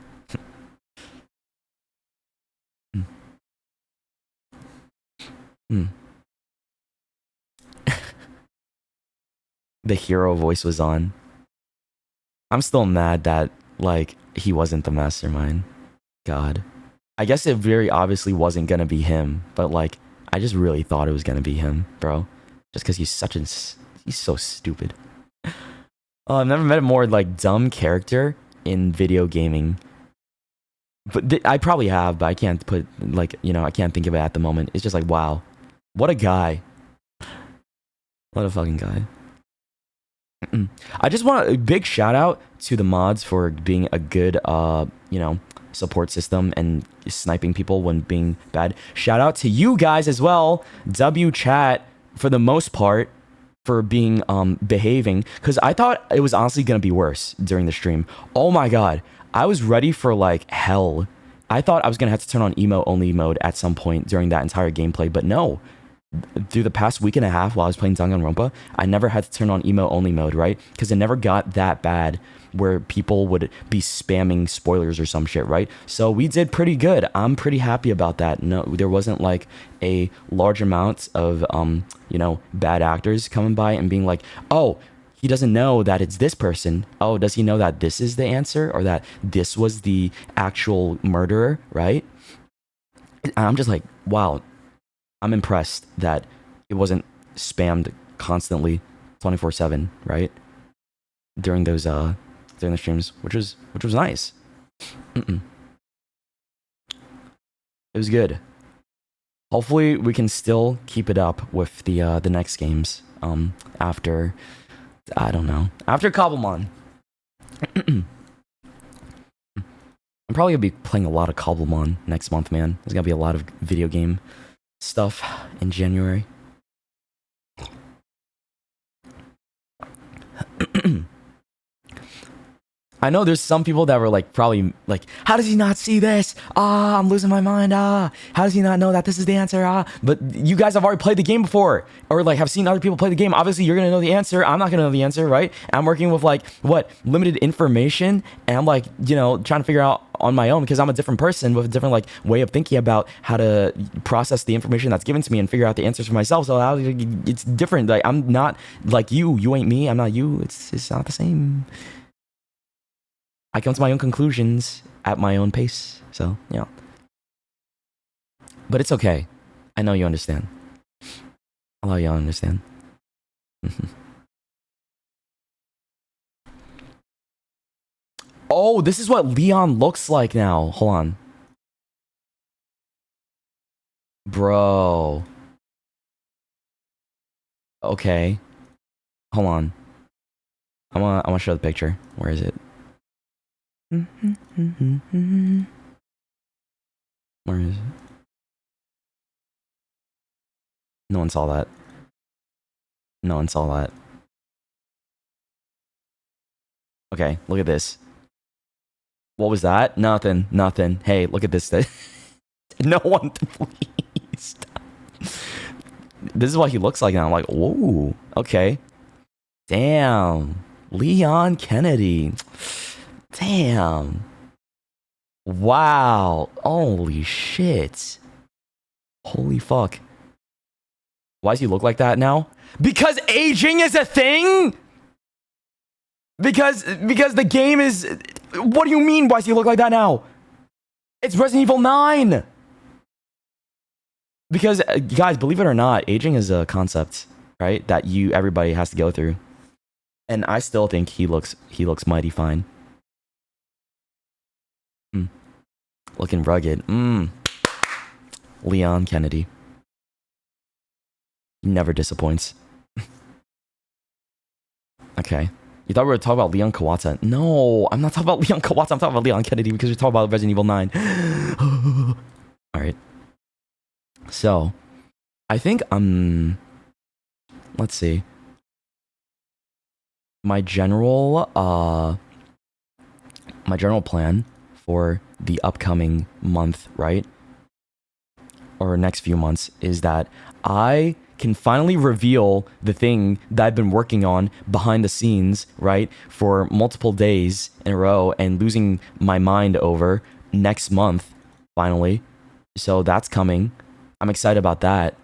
[SPEAKER 1] The hero voice was on. I'm still mad that, like, he wasn't the mastermind. God. I guess it very obviously wasn't gonna be him, but, like, I just really thought it was gonna be him, bro. Just because he's so stupid. Oh, I've never met a more, like, dumb character in video gaming. But I probably have, but I can't put, like, you know, I can't think of it at the moment. It's just like, wow. What a guy. What a fucking guy. I just want a big shout out to the mods for being a good, you know, support system and sniping people when being bad. Shout out to you guys as well, W chat, for the most part, for being behaving, because I thought it was honestly gonna be worse during the stream. Oh my god, I was ready for like hell. I thought I was gonna have to turn on emo only mode at some point during that entire gameplay, but no. Through the past week and a half while I was playing Danganronpa, I never had to turn on emo only mode, right? Because it never got that bad where people would be spamming spoilers or some shit, right? So we did pretty good. I'm pretty happy about that. No, there wasn't like a large amount of you know, bad actors coming by and being like, oh, he doesn't know that it's this person. Oh, does he know that this is the answer, or that this was the actual murderer, right? And I'm just like, wow. I'm impressed that it wasn't spammed constantly 24/7, right? During those during the streams, which was nice. It was good. Hopefully we can still keep it up with the next games after, I don't know, after Cobblemon. I'm probably gonna be playing a lot of Cobblemon next month, man. There's gonna be a lot of video game stuff in January. I know there's some people that were like, probably like, how does he not see this? Ah, I'm losing my mind. Ah, how does he not know that this is the answer? Ah, but you guys have already played the game before, or like have seen other people play the game. Obviously, you're gonna know the answer. I'm not gonna know the answer, right? I'm working with like limited information, and I'm like, you know, trying to figure out on my own because I'm a different person with a different like way of thinking about how to process the information that's given to me and figure out the answers for myself. So it's different. Like I'm not like you. You ain't me. I'm not you. It's not the same. I come to my own conclusions at my own pace. So, yeah. But it's okay. I know you understand. I know you understand. Oh, this is what Leon looks like now. Hold on. Bro. Okay. Hold on. I want to show the picture. Where is it? Where is it? No one saw that. No one saw that. Okay, look at this. What was that? Nothing. Nothing. Hey, look at this. No one, please. This is what he looks like now. I'm like, whoa. Okay. Damn. Leon Kennedy. Damn. Wow. Holy shit. Holy fuck. Why does he look like that now? Because aging is a thing? Because the game is... What do you mean, why does he look like that now? It's Resident Evil 9! Because, guys, believe it or not, aging is a concept, right? That everybody has to go through. And I still think he looks mighty fine. Looking rugged. Leon Kennedy. He never disappoints. Okay. You thought we were talking about Leon Kawata. No, I'm not talking about Leon Kawata. I'm talking about Leon Kennedy because we're talking about Resident Evil 9. Alright. So, I think, let's see. My general plan for the upcoming month, right? Or next few months is that I can finally reveal the thing that I've been working on behind the scenes, right? For multiple days in a row and losing my mind over next month, finally. So that's coming. I'm excited about that.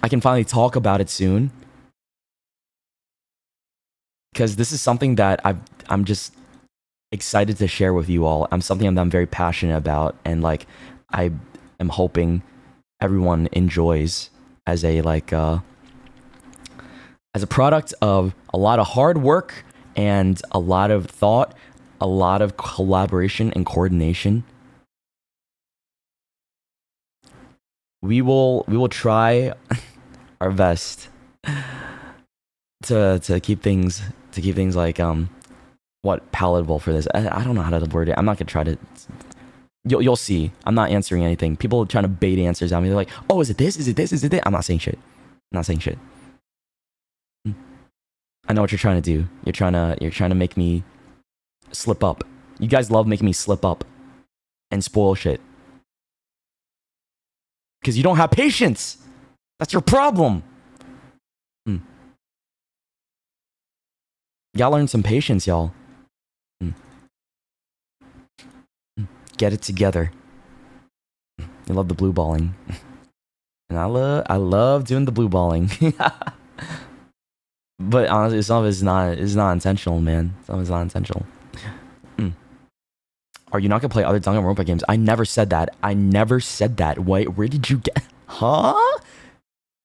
[SPEAKER 1] I can finally talk about it soon. Because this is something that I'm just excited to share with you all. Something that I'm very passionate about, and like I am hoping everyone enjoys as a as a product of a lot of hard work and a lot of thought, a lot of collaboration and coordination. We will try our best to keep things like what palatable for this. I don't know how to word it. I'm not gonna try to. You'll see. I'm not answering anything. People are trying to bait answers at me. They're like, "Oh, is it this? Is it this? Is it that?" I'm not saying shit. I'm not saying shit. I know what you're trying to do. You're trying to make me slip up. You guys love making me slip up and spoil shit because you don't have patience. That's your problem. Y'all learn some patience, y'all. Get it together. I love the blue balling. And I love doing the blue balling. But honestly, some of it's not intentional, man. Some of it's not intentional. Are you not gonna play other Danganronpa games? I never said that. I never said that. Wait, where did you get? Huh?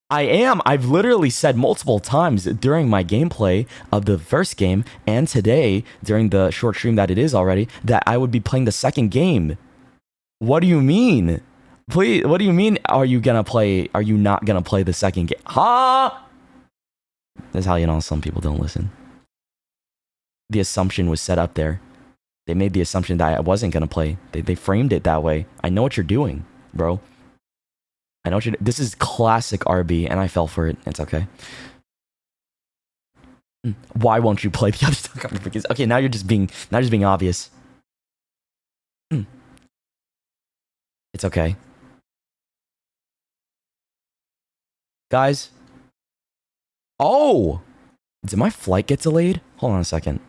[SPEAKER 1] I am. I've literally said multiple times during my gameplay of the first game and today during the short stream that it is already that I would be playing the second game. What do you mean? Please, what do you mean? Are you not gonna play the second game? Huh? That's how you know some people don't listen. The assumption was set up there. They made the assumption that I wasn't gonna play. They framed it that way. I know what you're doing, bro. I know what you're. This is classic RB, and I fell for it. It's okay. Why won't you play the other stuff? Because okay, now you're just being obvious. It's okay, guys. Oh, did my flight get delayed? Hold on a second.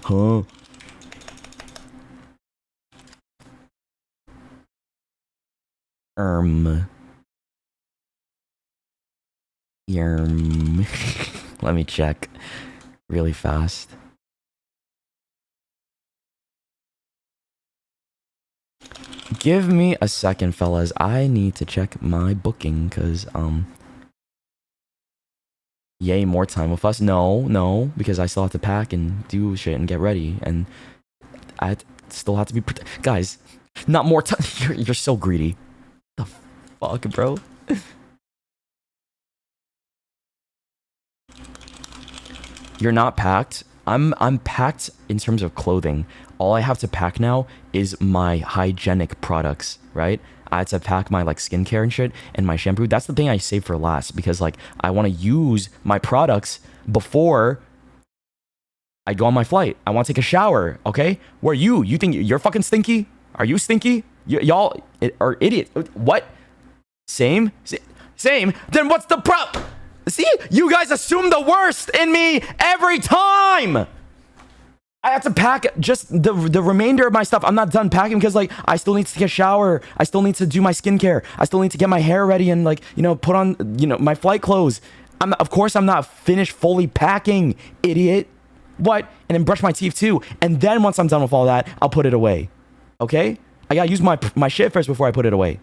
[SPEAKER 1] Huh? Let me check really fast. Give me a second, fellas. I need to check my booking because yay, more time with us. No, because I still have to pack and do shit and get ready, and I still have to be guys. Not more time. You're so greedy. The fuck, bro. You're not packed. I'm packed in terms of clothing. All I have to pack now is my hygienic products, right? I had to pack my like skincare and shit and my shampoo. That's the thing I save for last because like I want to use my products before I go on my flight. I want to take a shower, okay? Where you think you're fucking stinky? Are you stinky? Y'all are idiot. What? Same? Then what's the problem? See, you guys assume the worst in me every time. I have to pack just the remainder of my stuff. I'm not done packing because like I still need to take a shower. I still need to do my skincare. I still need to get my hair ready and like, you know, put on, you know, my flight clothes. Of course I'm not finished fully packing, idiot. What? And then brush my teeth too. And then once I'm done with all that, I'll put it away. Okay? I gotta use my shit first before I put it away.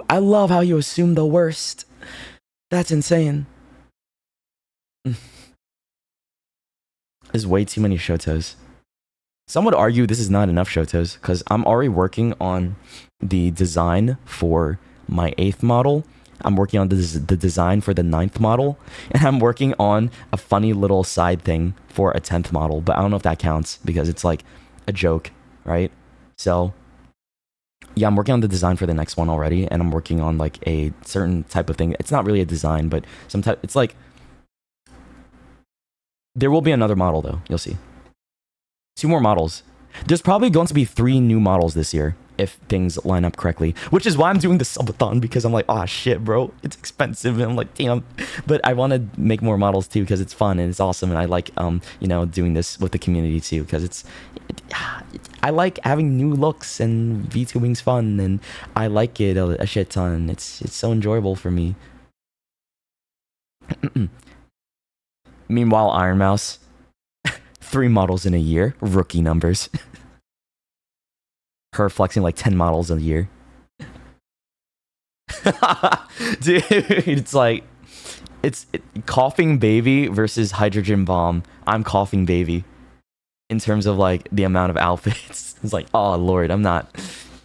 [SPEAKER 1] I love how you assume the worst. That's insane. is way too many Shxtos. Some would argue this is not enough Shxtos because I'm already working on the design for my 8th model. I'm working on the design for the 9th model, and I'm working on a funny little side thing for a 10th model, but I don't know if that counts because it's like a joke, right? So yeah, I'm working on the design for the next one already, and I'm working on like a certain type of thing. It's not really a design, but some type, it's like, there will be another model though, you'll see. 2 more models. There's probably going to be 3 new models this year if things line up correctly, which is why I'm doing the subathon, because I'm like, oh shit, bro, it's expensive, and I'm like, damn. But I want to make more models too because it's fun and it's awesome, and I like you know, doing this with the community too because I like having new looks, and VTubing's fun, and I like it a shit ton. It's so enjoyable for me. Meanwhile, Iron Mouse, 3 models in a year, rookie numbers. Her flexing like 10 models a year. Dude, it's like, it's coughing baby versus hydrogen bomb. I'm coughing baby in terms of like the amount of outfits. It's like, oh lord, I'm not,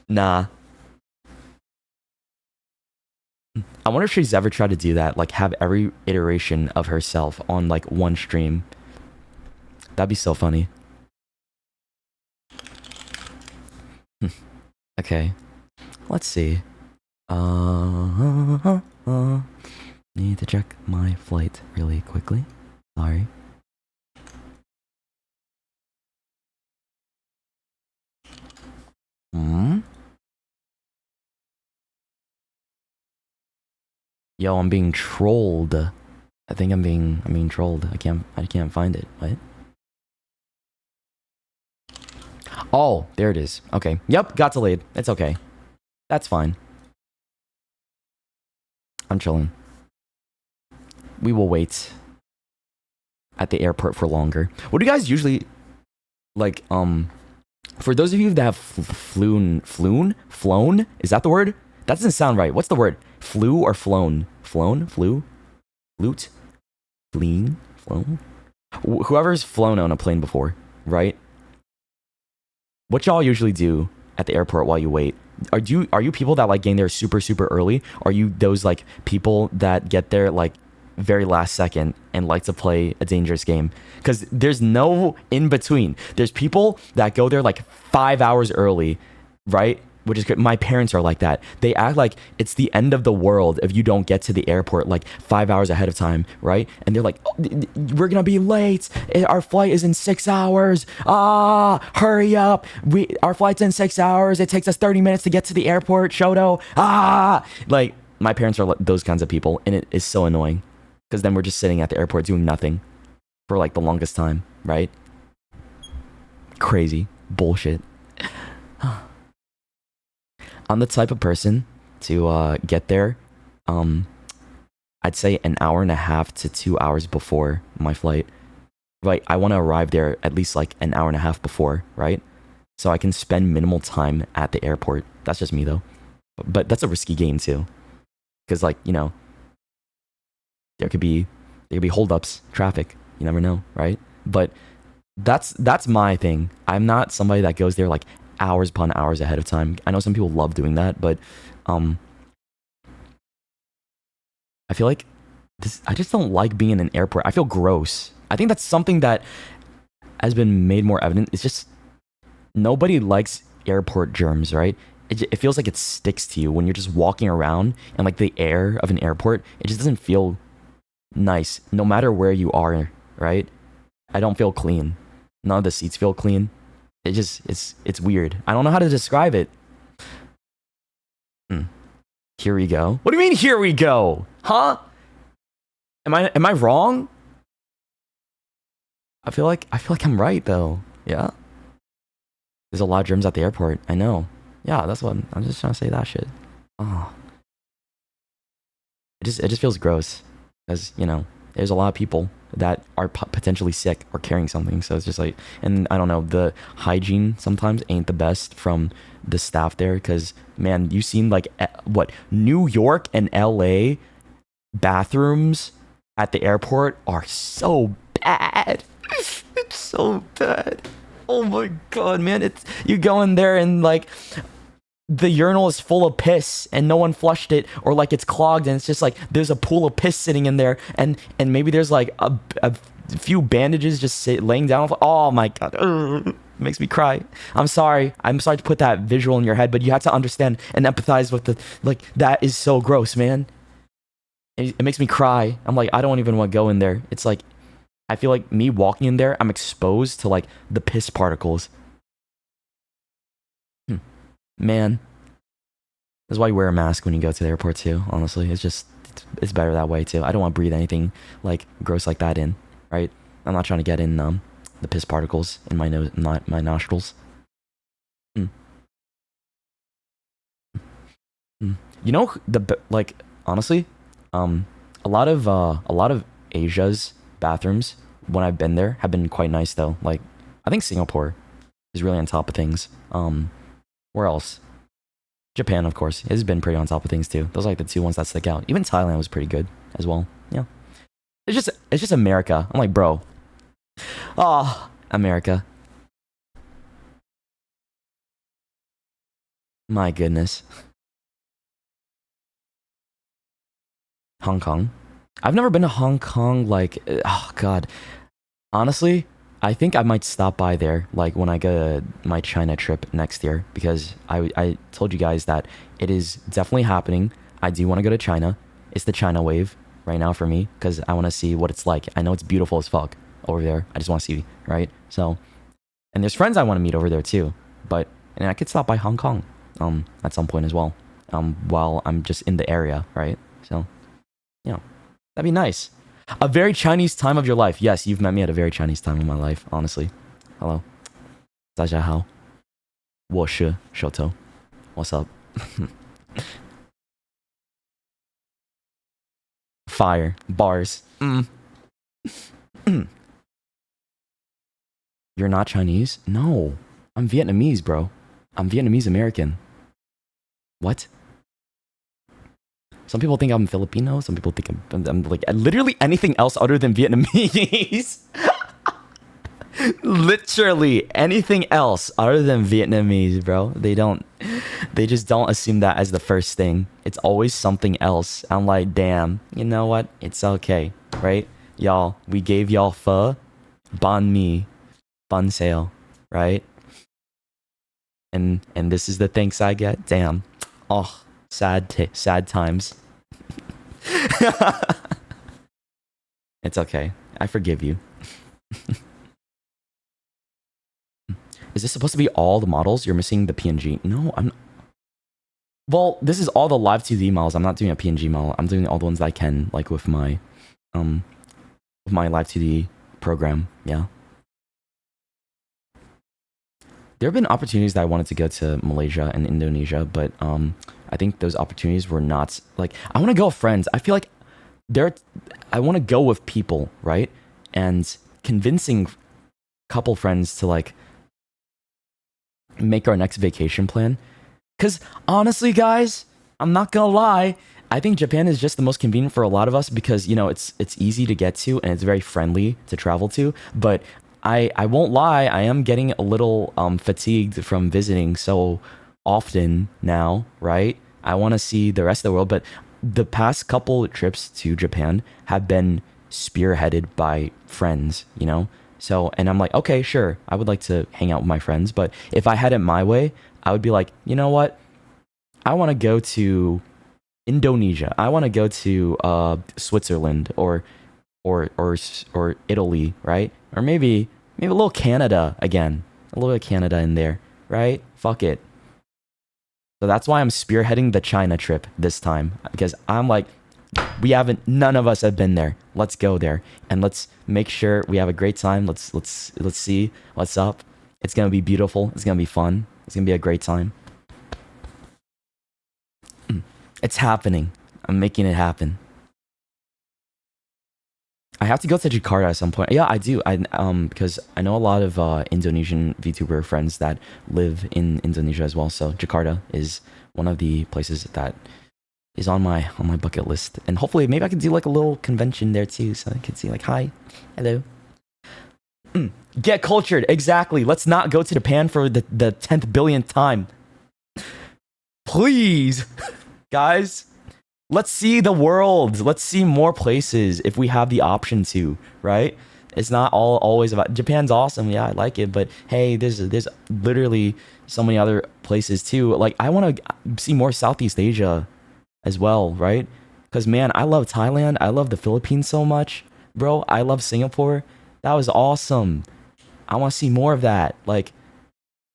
[SPEAKER 1] nah. I wonder if she's ever tried to do that, like have every iteration of herself on like one stream. That'd be so funny. Okay, let's see. Need to check my flight really quickly. Sorry. Yo, I'm being trolled. I think I'm being trolled. I can't find it. What? Oh, there it is. Okay. Yep, got delayed. It's okay. That's fine. I'm chilling. We will wait at the airport for longer. What do you guys usually like? For those of you that have flown? Is that the word? That doesn't sound right. What's the word? Flew or flown? Flown? Flew? Flute? Fleeing? Flown? Whoever's flown on a plane before, right? What y'all usually do at the airport while you wait? Are you people that like getting there super early? Are you those like people that get there like very last second and like to play a dangerous game? Because there's no in between. There's people that go there like 5 hours early, right? Which is good. My parents are like that. They act like it's the end of the world if you don't get to the airport like 5 hours ahead of time, right? And they're like, oh, we're gonna be late. Our flight is in 6 hours. Hurry up. Our flight's in 6 hours. It takes us 30 minutes to get to the airport. Shxtou. Like my parents are those kinds of people, and it is so annoying because then we're just sitting at the airport doing nothing for like the longest time, right? Crazy bullshit. I'm the type of person to get there, I'd say an hour and a half to 2 hours before my flight. Right, I want to arrive there at least like an hour and a half before, right? So I can spend minimal time at the airport. That's just me though. But that's a risky game too. Because like, you know, there could be holdups, traffic. You never know, right? But that's my thing. I'm not somebody that goes there like hours upon hours ahead of time. I know some people love doing that, but I feel like I just don't like being in an airport. I feel gross. I think that's something that has been made more evident. It's just nobody likes airport germs, right? It feels like it sticks to you when you're just walking around, and like the air of an airport, it just doesn't feel nice no matter where you are, right? I don't feel clean. None of the seats feel clean. It just, it's weird. I don't know how to describe it. Here we go. What do you mean, here we go? Huh? Am I wrong? I feel like I'm right though. Yeah. There's a lot of germs at the airport. I know. Yeah, that's what I'm just trying to say that shit. Oh. It just feels gross. Because, you know, there's a lot of people that are potentially sick or carrying something. So it's just like, and I don't know, the hygiene sometimes ain't the best from the staff there. Because, man, you seen like, what, New York and LA bathrooms at the airport are so bad. It's so bad. Oh my god, man! It's you go in there and like the urinal is full of piss and no one flushed it, or like it's clogged and it's just like there's a pool of piss sitting in there, and maybe there's like a few bandages just laying down. Oh my god. Ugh. Makes me cry. I'm sorry to put that visual in your head, but you have to understand and empathize with the like that is so gross, man. It makes me cry. I'm like, I don't even want to go in there. It's like I feel like me walking in there, I'm exposed to like the piss particles. Man, that's why you wear a mask when you go to the airport too. Honestly, it's better that way too. I don't want to breathe anything like gross like that in, right? I'm not trying to get in the piss particles in my nose, not my nostrils. Mm. Mm. You know like honestly, a lot of Asia's bathrooms when I've been there have been quite nice though. Like I think Singapore is really on top of things. Where else? Japan, of course, has been pretty on top of things too. Those are like the two ones that stick out. Even Thailand was pretty good as well. Yeah, it's just America. I'm like, bro, oh, America. My goodness. Hong Kong. I've never been to Hong Kong. Like, oh god. Honestly, I think I might stop by there, like when I go my China trip next year, because I told you guys that it is definitely happening. I do want to go to China. It's the China wave right now for me, because I want to see what it's like. I know it's beautiful as fuck over there. I just want to see, right? So, and there's friends I want to meet over there too. And I could stop by Hong Kong, at some point as well, while I'm just in the area, right? So, yeah, that'd be nice. A very Chinese time of your life. Yes, you've met me at a very Chinese time of my life, honestly. Hello. 大家好. 我是 Shxtou. What's up? Fire. Bars. You're not Chinese? No. I'm Vietnamese, bro. I'm Vietnamese American. What? Some people think I'm Filipino. Some people think I'm like literally anything else other than Vietnamese. Literally anything else other than Vietnamese, bro. They just don't assume that as the first thing. It's always something else. I'm like, damn, you know what? It's okay, right? Y'all, we gave y'all pho, banh mi, bun sale, right? And this is the thanks I get. Damn. Oh, sad times. It's okay. I forgive you. Is this supposed to be all the models? You're missing the PNG. No, I'm. Well, this is all the live 2D models. I'm not doing a PNG model. I'm doing all the ones that I can, like with my live 2D program. Yeah. There have been opportunities that I wanted to go to Malaysia and Indonesia, but I think those opportunities were not like I want to go with friends. I feel like I want to go with people, right? And convincing couple friends to like make our next vacation plan. Because honestly, guys, I'm not gonna lie, I think Japan is just the most convenient for a lot of us because, you know, it's easy to get to and it's very friendly to travel to. But I won't lie, I am getting a little fatigued from visiting so often now, right? I want to see the rest of the world, but the past couple trips to Japan have been spearheaded by friends, you know? So, and I'm like, okay, sure, I would like to hang out with my friends, but if I had it my way, I would be like, you know what? I want to go to Indonesia. I want to go to Switzerland or Italy, right? Or maybe a little Canada again. A little bit of Canada in there, right? Fuck it. So that's why I'm spearheading the China trip this time, because I'm like, none of us have been there. Let's go there and let's make sure we have a great time. Let's see what's up. It's gonna be beautiful. It's gonna be fun. It's gonna be a great time. It's happening. I'm making it happen. I have to go to Jakarta at some point. Yeah, I do. Because I know a lot of Indonesian VTuber friends that live in Indonesia as well. So Jakarta is one of the places that is on my bucket list. And hopefully maybe I can do like a little convention there too. So I can see like, hi, hello. Get cultured. Exactly. Let's not go to Japan for the 10th billionth time. Please. Guys, let's see the world. Let's see more places if we have the option to, right? It's not all always about Japan's awesome. Yeah, I like it, but hey, there's literally so many other places too. Like I want to see more Southeast Asia as well, right? Cuz man, I love Thailand. I love the Philippines so much. Bro, I love Singapore. That was awesome. I want to see more of that. Like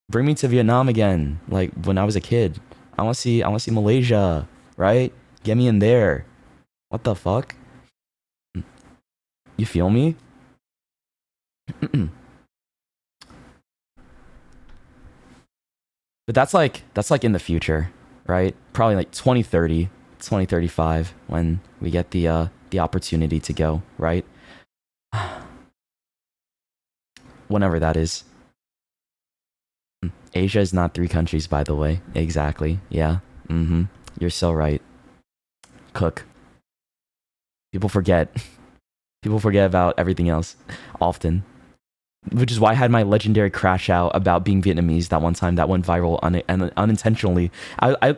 [SPEAKER 1] bring me to Vietnam again, like when I was a kid. I want to see Malaysia, right? Get me in there. What the fuck? You feel me? But that's like in the future, right? Probably like 2030, 2035 when we get the opportunity to go, right? Whenever that is. Asia is not 3 countries, by the way. Exactly. Yeah. You're so right. Cook. People forget. People forget about everything else often. Which is why I had my legendary crash out about being Vietnamese that one time that went viral unintentionally. I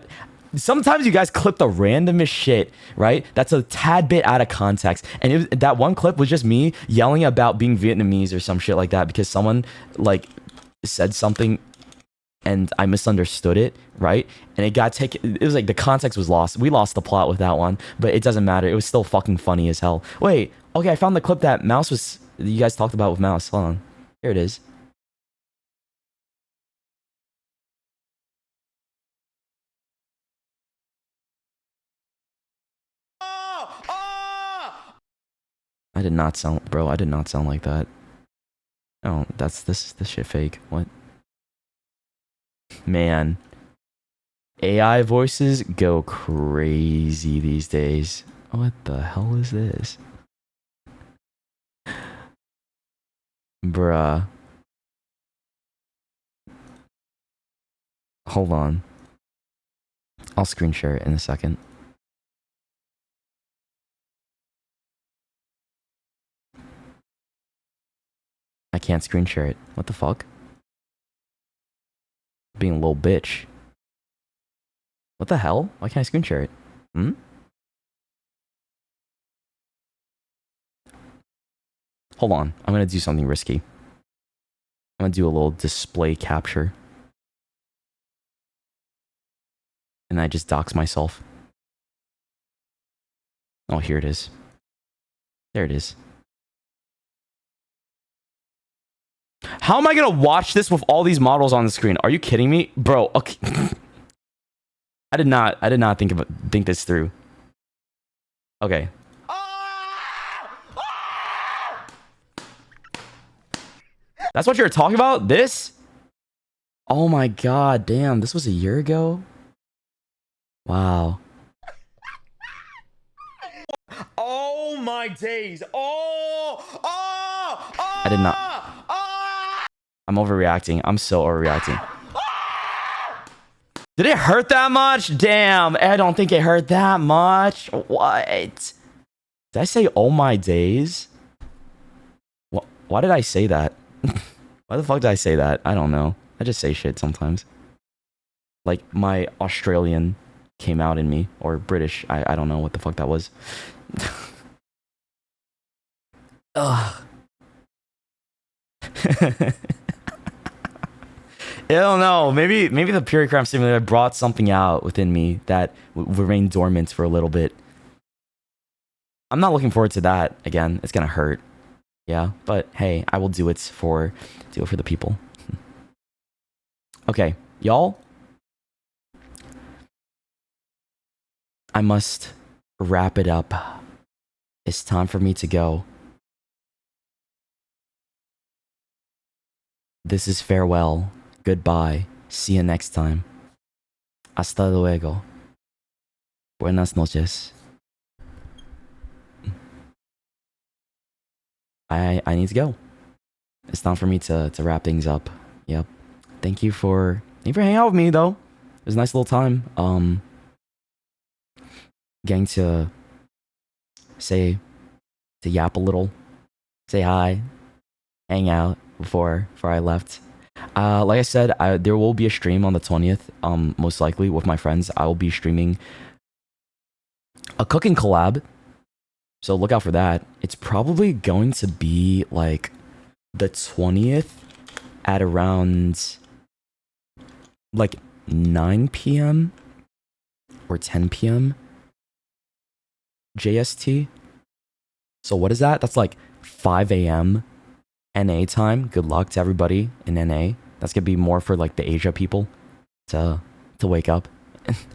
[SPEAKER 1] sometimes you guys clip the randomest shit, right? That's a tad bit out of context. And that one clip was just me yelling about being Vietnamese or some shit like that because someone like said something and I misunderstood it, right? And it got taken. It was like the context was lost. We lost the plot with that one, but it doesn't matter. It was still fucking funny as hell. Wait, okay, I found the clip that Mouse was. You guys talked about with Mouse. Hold on, here it is. I did not sound, bro. I did not sound like that. Oh, this shit fake. What? Man, AI voices go crazy these days. What the hell is this? Bruh. Hold on. I'll screen share it in a second. I can't screen share it. What the fuck? Being a little bitch. What the hell? Why can't I screen share it? Hold on. I'm gonna do something risky. I'm gonna do a little display capture. And I just dox myself. Oh, here it is. There it is. How am I gonna watch this with all these models on the screen? Are you kidding me? Bro, okay. I did not think this through. Okay. That's what you're talking about? This? Oh my god, damn. This was a year ago? Wow. Oh my days. I did not. I'm overreacting. I'm so overreacting. Did it hurt that much? Damn. I don't think it hurt that much. What? Did I say oh my days? Why did I say that? Why the fuck did I say that? I don't know. I just say shit sometimes. Like my Australian came out in me, or British. I don't know what the fuck that was. Ugh. I don't know. Maybe the Pure Crime Simulator brought something out within me that remained dormant for a little bit. I'm not looking forward to that again. It's gonna hurt. Yeah, but hey, I will do it for the people. Okay, y'all. I must wrap it up. It's time for me to go. This is farewell. Goodbye. See you next time. Hasta luego. Buenas noches. I need to go. It's time for me to wrap things up. Yep. Thank you for hanging out with me though. It was a nice little time. Getting to yap a little, say hi, hang out before I left. Like I said, there will be a stream on the 20th. Most likely with my friends. I will be streaming a cooking collab. So look out for that. It's probably going to be like the 20th at around like 9 p.m. or 10 p.m. JST. So what is that? That's like 5 a.m. NA time. Good luck to everybody in NA. That's gonna be more for like the Asia people to wake up.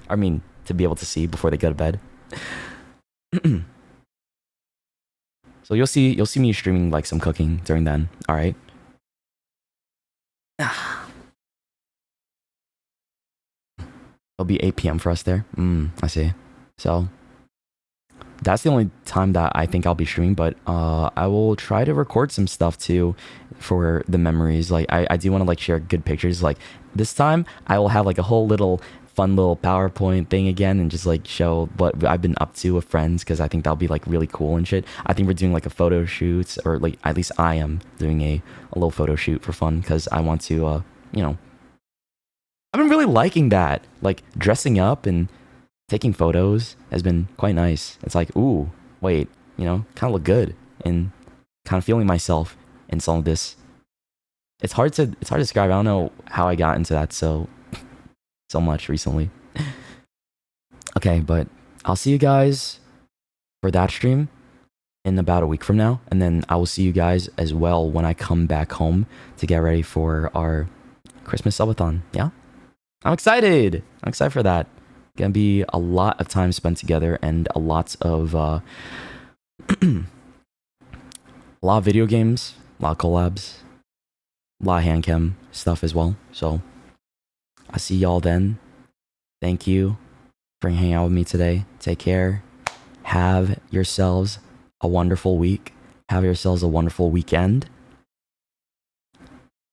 [SPEAKER 1] I mean, to be able to see before they go to bed. So you'll see me streaming like some cooking during then. All right. It'll be 8 p.m. for us there. I see. So that's the only time that I think I'll be streaming, but I will try to record some stuff too for the memories. Like I do want to like share good pictures. Like this time I will have like a whole little fun little PowerPoint thing again and just like show what I've been up to with friends because I think that'll be like really cool and shit. I think we're doing like a photo shoot, or like at least I am doing a little photo shoot for fun because I want to you know, I've been really liking that, like dressing up and taking photos has been quite nice. It's like, ooh, wait, you know, kind of look good and kind of feeling myself in some of this. It's hard to describe. I don't know how I got into that so much recently. Okay, but I'll see you guys for that stream in about a week from now, and then I will see you guys as well when I come back home to get ready for our Christmas subathon. Yeah, I'm excited. I'm excited for that. Gonna be a lot of time spent together and a lot of a lot of video games, a lot of collabs, a lot of hand cam stuff as well. So I'll see y'all then. Thank you for hanging out with me today. Take care. Have yourselves a wonderful week. Have yourselves a wonderful weekend.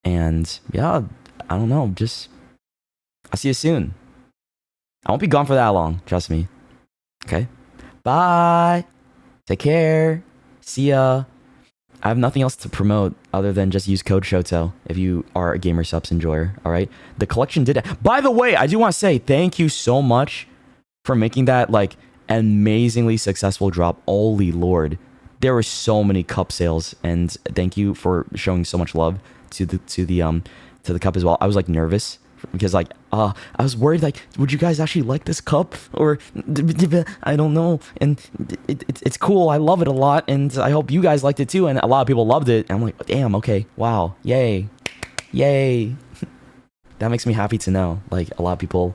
[SPEAKER 1] And yeah, I don't know. Just I'll see you soon. I won't be gone for that long. Trust me. Okay. Bye. Take care. See ya. I have nothing else to promote other than just use code Shxtou if you are a Gamer Subs enjoyer. All right. The collection did. By the way, I do want to say thank you so much for making that like amazingly successful drop. Holy Lord, there were so many cup sales, and thank you for showing so much love to the cup as well. I was like nervous because like I was worried like, would you guys actually like this cup, or I don't know. And it's cool. I love it a lot, and I hope you guys liked it too. And a lot of people loved it. And I'm like, damn, okay, wow, yay. That makes me happy to know. Like a lot of people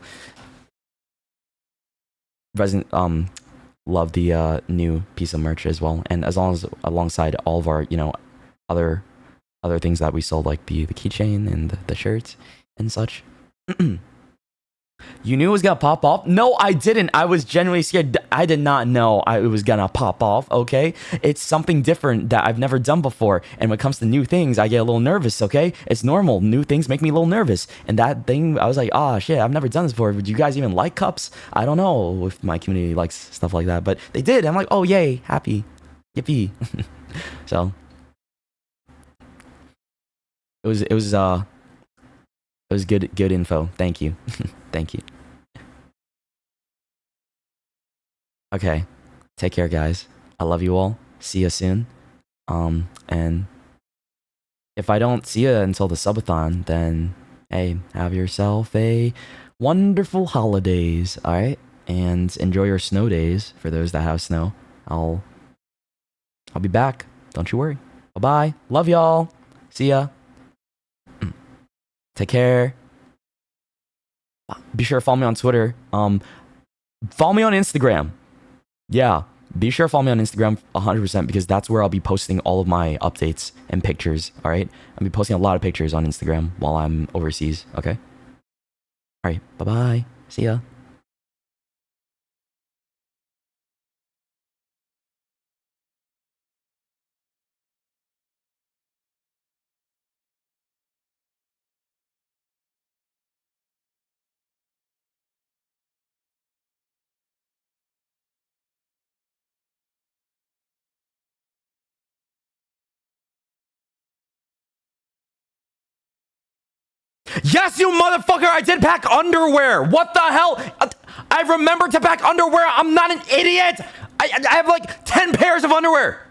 [SPEAKER 1] love the new piece of merch as well, and as long as alongside all of our, you know, other things that we sold, like the keychain and the shirts and such. You knew it was gonna pop off? No, I didn't. I was genuinely scared. I did not know it was gonna pop off, okay? It's something different that I've never done before. And when it comes to new things, I get a little nervous, okay? It's normal. New things make me a little nervous. And that thing, I was like, oh shit, I've never done this before. Would you guys even like cups? I don't know if my community likes stuff like that, but they did. I'm like, oh yay, happy. Yippee. So it was good info. Thank you. Thank you. Okay. Take care, guys. I love you all. See you soon. And if I don't see you until the subathon, then hey, have yourself a wonderful holidays, all right? And enjoy your snow days for those that have snow. I'll be back. Don't you worry. Bye-bye. Love y'all. See ya. Take care. Be sure to follow me on Twitter. Follow me on Instagram. Yeah, be sure to follow me on Instagram 100% because that's where I'll be posting all of my updates and pictures, all right? I'll be posting a lot of pictures on Instagram while I'm overseas, okay? All right, bye-bye. See ya. Yes, you motherfucker, I did pack underwear. What the hell? I remembered to pack underwear. I'm not an idiot. I have like 10 pairs of underwear.